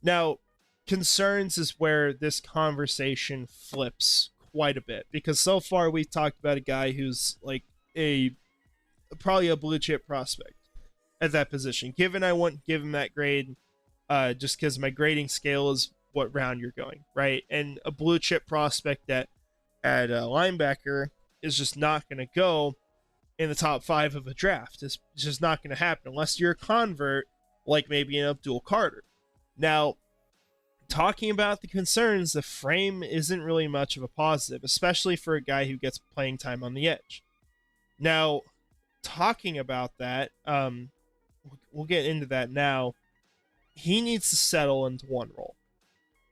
Speaker 1: Now, concerns is where this conversation flips quite a bit, because so far we've talked about a guy who's like a probably a blue chip prospect at that position. Given I wouldn't give him that grade, just because my grading scale is what round you're going, right? And a blue chip prospect at a linebacker is just not going to go in the top 5 of a draft. It's just not going to happen unless you're a convert, like maybe an Abdul Carter. Now, talking about the concerns, the frame isn't really much of a positive, especially for a guy who gets playing time on the edge. Now, talking about that, we'll get into that now. He needs to settle into one role.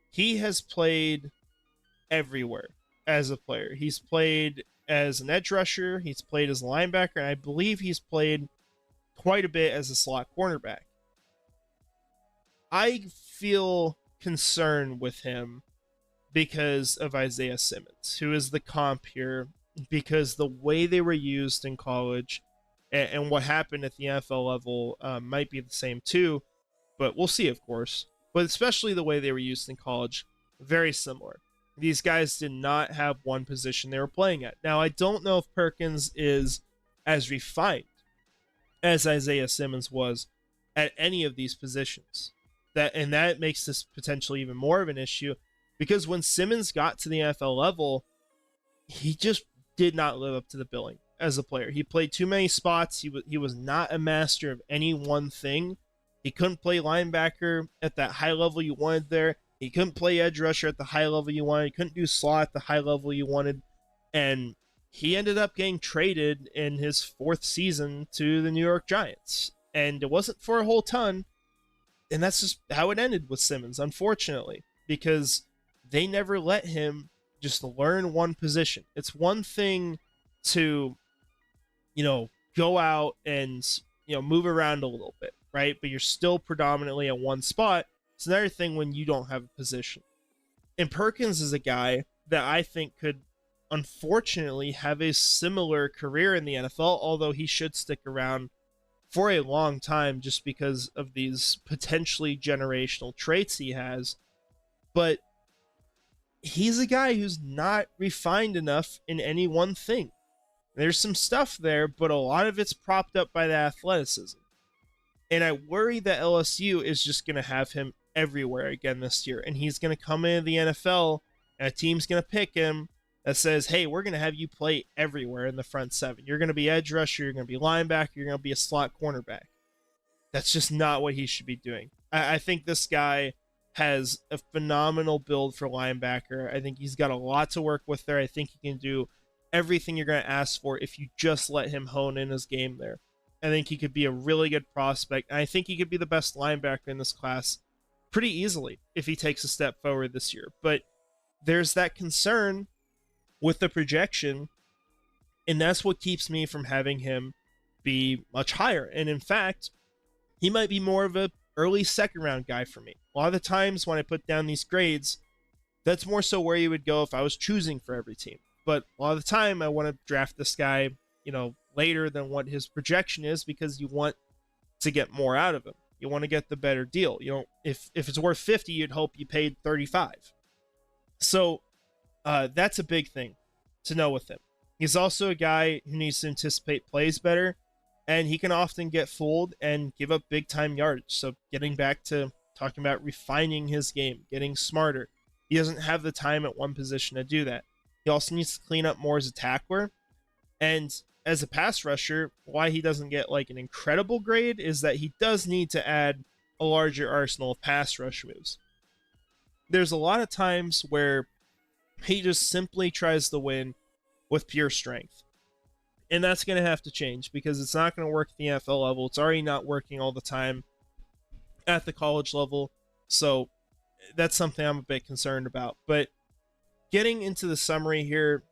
Speaker 1: He has played everywhere as a player. He's played as an edge rusher, he's played as a linebacker, and I believe he's played quite a bit as a slot cornerback. I feel concerned with him because of Isaiah Simmons, who is the comp here, because the way they were used in college and what happened at the NFL level might be the same too, but we'll see, of course. But especially the way they were used in college, very similar. These guys did not have one position they were playing at. Now, I don't know if Perkins is as refined as Isaiah Simmons was at any of these positions. That makes this potentially even more of an issue, because when Simmons got to the NFL level, he just did not live up to the billing as a player. He played too many spots. He was not a master of any one thing. He couldn't play linebacker at that high level you wanted there. He couldn't play edge rusher at the high level you wanted. He couldn't do slot at the high level you wanted. And he ended up getting traded in his 4th season to the New York Giants. And it wasn't for a whole ton. And that's just how it ended with Simmons, unfortunately, because they never let him just learn one position. It's one thing to, go out and, move around a little bit, right? But you're still predominantly at one spot. It's another thing when you don't have a position. And Perkins is a guy that I think could, unfortunately, have a similar career in the NFL, although he should stick around for a long time just because of these potentially generational traits he has. But he's a guy who's not refined enough in any one thing. There's some stuff there, but a lot of it's propped up by the athleticism. And I worry that LSU is just going to have him everywhere again this year. And he's going to come into the NFL, and a team's going to pick him that says, hey, we're going to have you play everywhere in the front 7. You're going to be edge rusher, you're going to be linebacker, you're going to be a slot cornerback. That's just not what he should be doing. I think this guy has a phenomenal build for linebacker. I think he's got a lot to work with there. I think he can do everything you're going to ask for if you just let him hone in his game there. I think he could be a really good prospect. And I think he could be the best linebacker in this class pretty easily if he takes a step forward this year. But there's that concern with the projection, and that's what keeps me from having him be much higher. And in fact, he might be more of a early 2nd round guy for me. A lot of the times when I put down these grades, that's more so where you would go if I was choosing for every team. But a lot of the time I want to draft this guy, later than what his projection is, because you want to get more out of him. You want to get the better deal. If it's worth 50, you'd hope you paid 35. So that's a big thing to know with him. He's also a guy who needs to anticipate plays better, and he can often get fooled and give up big time yardage. So getting back to talking about refining his game, getting smarter, he doesn't have the time at one position to do that. He also needs to clean up more as a tackler. And as a pass rusher, why he doesn't get like an incredible grade is that he does need to add a larger arsenal of pass rush moves. There's a lot of times where he just simply tries to win with pure strength. And that's going to have to change, because it's not going to work at the NFL level. It's already not working all the time at the college level. So that's something I'm a bit concerned about. But getting into the summary here,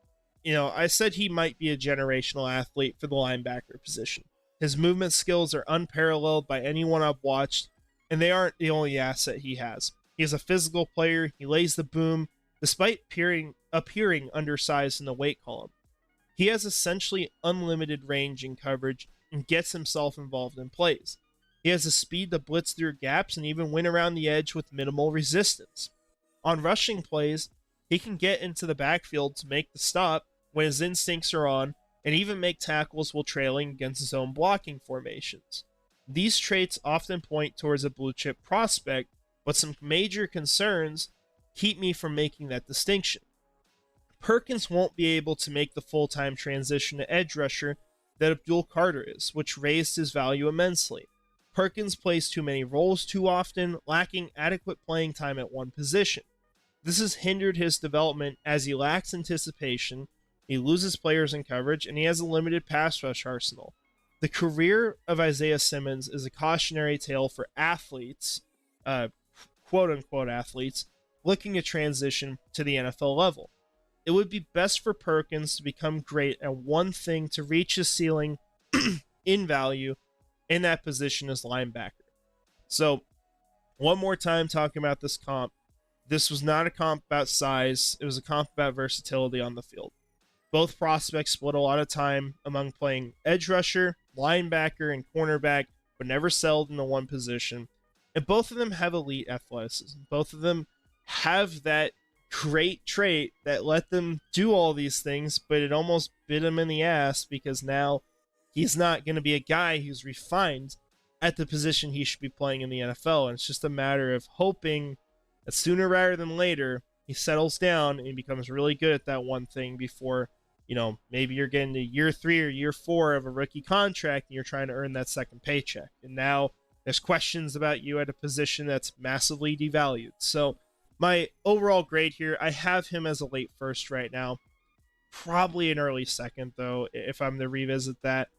Speaker 1: I said he might be a generational athlete for the linebacker position. His movement skills are unparalleled by anyone I've watched, and they aren't the only asset he has. He's a physical player. He lays the boom, despite appearing undersized in the weight column. He has essentially unlimited range in coverage and gets himself involved in plays. He has the speed to blitz through gaps and even win around the edge with minimal resistance. On rushing plays, he can get into the backfield to make the stop when his instincts are on and even make tackles while trailing against his own blocking formations. These traits often point towards a blue chip prospect, but some major concerns keep me from making that distinction. Perkins won't be able to make the full-time transition to edge rusher that Abdul Carter is, which raised his value immensely. Perkins plays too many roles too often, lacking adequate playing time at one position. This has hindered his development as he lacks anticipation, he loses players in coverage, and he has a limited pass rush arsenal. The career of Isaiah Simmons is a cautionary tale for athletes, quote-unquote athletes, looking to transition to the NFL level. It would be best for Perkins to become great at one thing to reach his ceiling in value in that position as linebacker. So, one more time talking about this comp. This was not a comp about size. It was a comp about versatility on the field. Both prospects split a lot of time among playing edge rusher, linebacker, and cornerback, but never settled into one position. And both of them have elite athleticism. Both of them have that great trait that let them do all these things, but it almost bit him in the ass because now he's not going to be a guy who's refined at the position he should be playing in the NFL. And it's just a matter of hoping that sooner rather than later, he settles down and becomes really good at that one thing before, maybe you're getting to year 3 or year 4 of a rookie contract and you're trying to earn that second paycheck. And now there's questions about you at a position that's massively devalued. So my overall grade here, I have him as a late first right now. Probably an early second, though, if I'm to revisit that.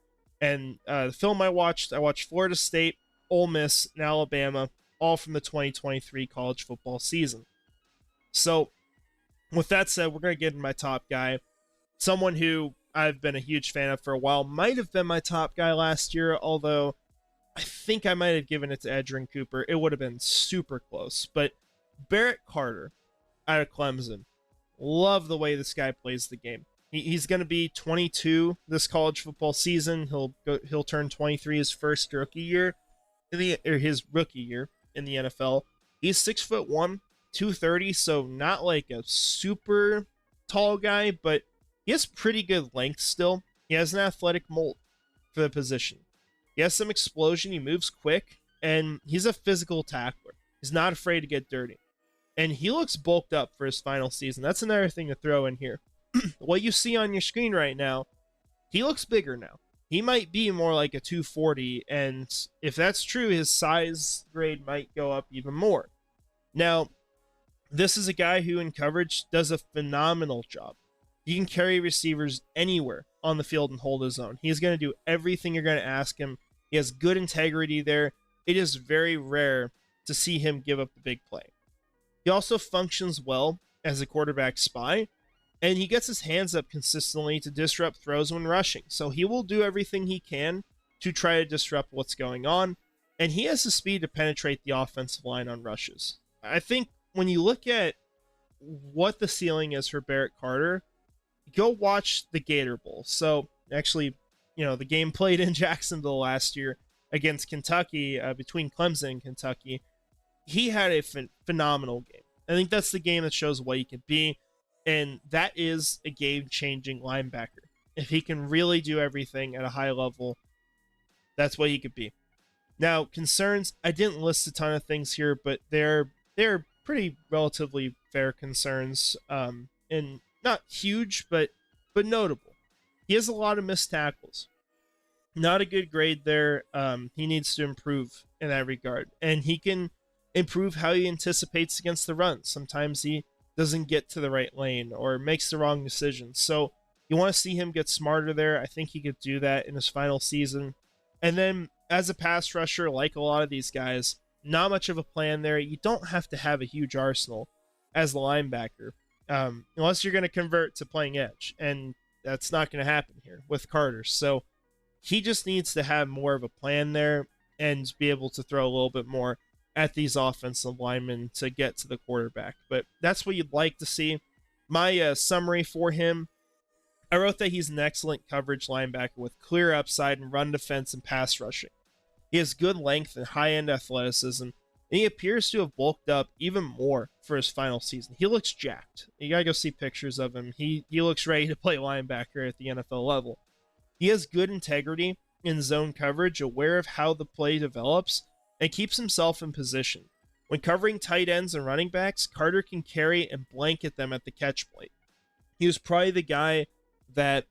Speaker 1: And the film I watched Florida State, Ole Miss, and Alabama, all from the 2023 college football season. So with that said, we're going to get into my top guy. Someone who I've been a huge fan of for a while. Might have been my top guy last year, although I think I might have given it to Edgerrin Cooper. It would have been super close. But Barrett Carter out of Clemson. Love the way this guy plays the game. He's going to be 22 this college football season. He'll turn 23 his first rookie year his rookie year in the NFL. He's 6'1", 230, so not like a super tall guy, but he has pretty good length still. He has an athletic mold for the position. He has some explosion. He moves quick, and he's a physical tackler. He's not afraid to get dirty. And he looks bulked up for his final season. That's another thing to throw in here. What you see on your screen right now, he looks bigger now. He might be more like a 240, and if that's true, his size grade might go up even more. Now, this is a guy who in coverage does a phenomenal job. He can carry receivers anywhere on the field and hold his own. He's going to do everything you're going to ask him. He has good integrity there. It is very rare to see him give up a big play. He also functions well as a quarterback spy, and he gets his hands up consistently to disrupt throws when rushing. So he will do everything he can to try to disrupt what's going on, and he has the speed to penetrate the offensive line on rushes. I think when you look at what the ceiling is for Barrett Carter, go watch the Gator Bowl. So actually, the game played in Jacksonville last year against Kentucky, between Clemson and Kentucky. He had a phenomenal game. I think that's the game that shows what he can be, and that is a game-changing linebacker. If he can really do everything at a high level, that's what he could be. Now, concerns, I didn't list a ton of things here, but they're pretty relatively fair concerns, and not huge, but notable. He has a lot of missed tackles. Not a good grade there. He needs to improve in that regard, and he can improve how he anticipates against the run. Sometimes he doesn't get to the right lane or makes the wrong decision. So you want to see him get smarter there. I think he could do that in his final season. And then as a pass rusher, like a lot of these guys, not much of a plan there. You don't have to have a huge arsenal as the linebacker, unless you're going to convert to playing edge. And that's not going to happen here with Carter. So he just needs to have more of a plan there and be able to throw a little bit more at these offensive linemen to get to the quarterback. But that's what you'd like to see. My summary for him, I wrote that he's an excellent coverage linebacker with clear upside in run defense and pass rushing. He has good length and high-end athleticism, and he appears to have bulked up even more for his final season. He looks jacked. You gotta go see pictures of him. He looks ready to play linebacker at the NFL level. He has good integrity in zone coverage, aware of how the play develops, and keeps himself in position. When covering tight ends and running backs, Carter can carry and blanket them at the catch point. He was probably the guy that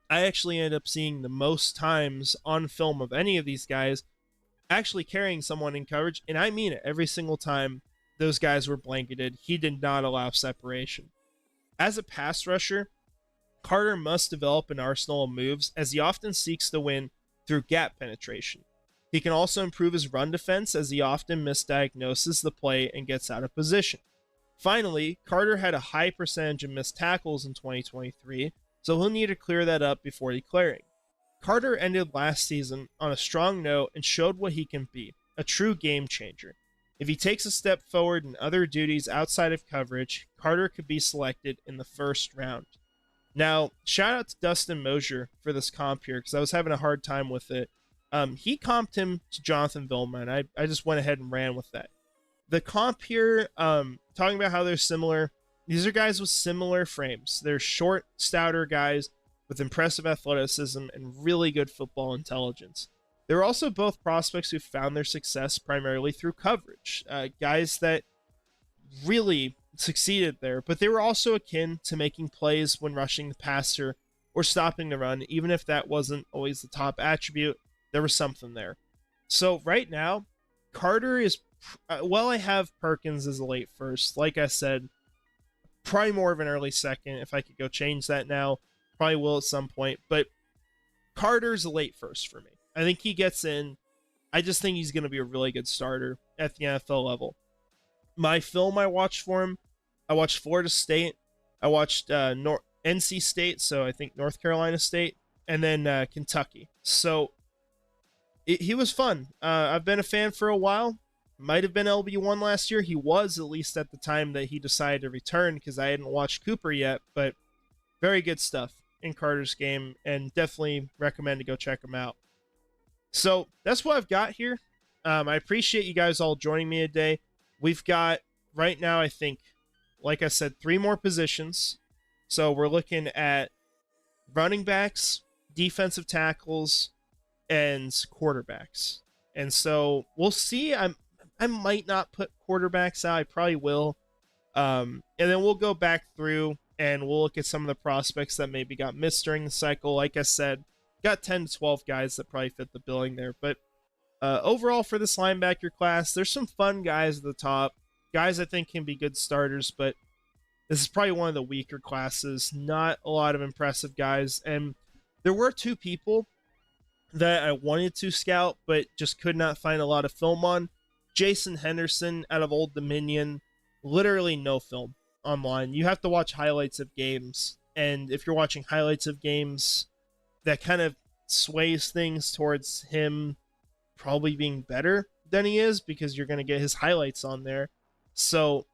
Speaker 1: I actually ended up seeing the most times on film of any of these guys actually carrying someone in coverage, and I mean it. Every single time those guys were blanketed, he did not allow separation. As a pass rusher, Carter must develop an arsenal of moves as he often seeks to win through gap penetration. He can also improve his run defense as he often misdiagnoses the play and gets out of position. Finally, Carter had a high percentage of missed tackles in 2023, so he'll need to clear that up before declaring. Carter ended last season on a strong note and showed what he can be, a true game changer. If he takes a step forward in other duties outside of coverage, Carter could be selected in the first round. Now, shout out to Dustin Mosier for this comp here, because I was having a hard time with it. He comped him to Jonathan Vilma, and I just went ahead and ran with that. The comp here, talking about how they're similar, these are guys with similar frames. They're short, stouter guys with impressive athleticism and really good football intelligence. They're also both prospects who found their success primarily through coverage, guys that really succeeded there, but they were also akin to making plays when rushing the passer or stopping the run, even if that wasn't always the top attribute. There was something there. So right now, Carter is, well, I have Perkins as a late first. Like I said, probably more of an early second. If I could go change that now, probably will at some point. But Carter's a late first for me. I think he gets in. I just think he's going to be a really good starter at the NFL level. My film I watched for him, I watched Florida State. I watched NC State, so I think North Carolina State, and then Kentucky. So he was fun. I've been a fan for a while. Might have been LB1 last year. He was, at least at the time that he decided to return, because I hadn't watched Cooper yet. But very good stuff in Carter's game, and definitely recommend to go check him out. So that's what I've got here. I appreciate you guys all joining me today. We've got, right now, I think, like I said, 3 more positions. So we're looking at running backs, defensive tackles, and quarterbacks. And so we'll see. I might not put quarterbacks out. I probably will. And then we'll go back through and we'll look at some of the prospects that maybe got missed during the cycle. Like I said, got 10 to 12 guys that probably fit the billing there. But overall for this linebacker class, there's some fun guys at the top. Guys I think can be good starters, but this is probably one of the weaker classes. Not a lot of impressive guys. And there were 2 people that I wanted to scout, but just could not find a lot of film on. Jason Henderson out of Old Dominion, literally no film online. You have to watch highlights of games. And if you're watching highlights of games, that kind of sways things towards him probably being better than he is, because you're going to get his highlights on there. So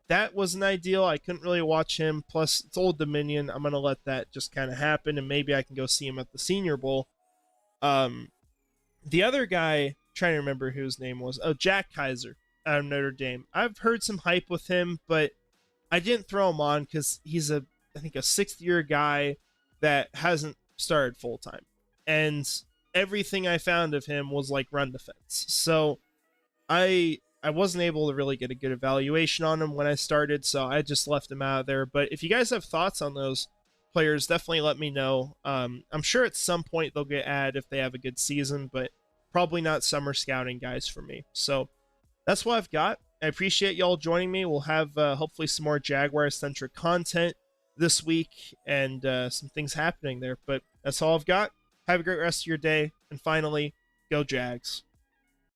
Speaker 1: that wasn't ideal. I couldn't really watch him. Plus, it's Old Dominion. I'm going to let that just kind of happen, and maybe I can go see him at the Senior Bowl. The other guy, trying to remember who his name was. Oh, Jack Kaiser out of Notre Dame. I've heard some hype with him, but I didn't throw him on because he's I think a 6th-year guy that hasn't started full-time. And everything I found of him was like run defense. So I wasn't able to really get a good evaluation on him when I started, so I just left him out of there. But if you guys have thoughts on those players, definitely let me know. I'm sure at some point they'll get added if they have a good season, but probably not summer scouting guys for me. So that's what I've got. I appreciate y'all joining me. We'll have hopefully some more Jaguar-centric content this week and some things happening there. But that's all I've got. Have a great rest of your day. And finally, go Jags.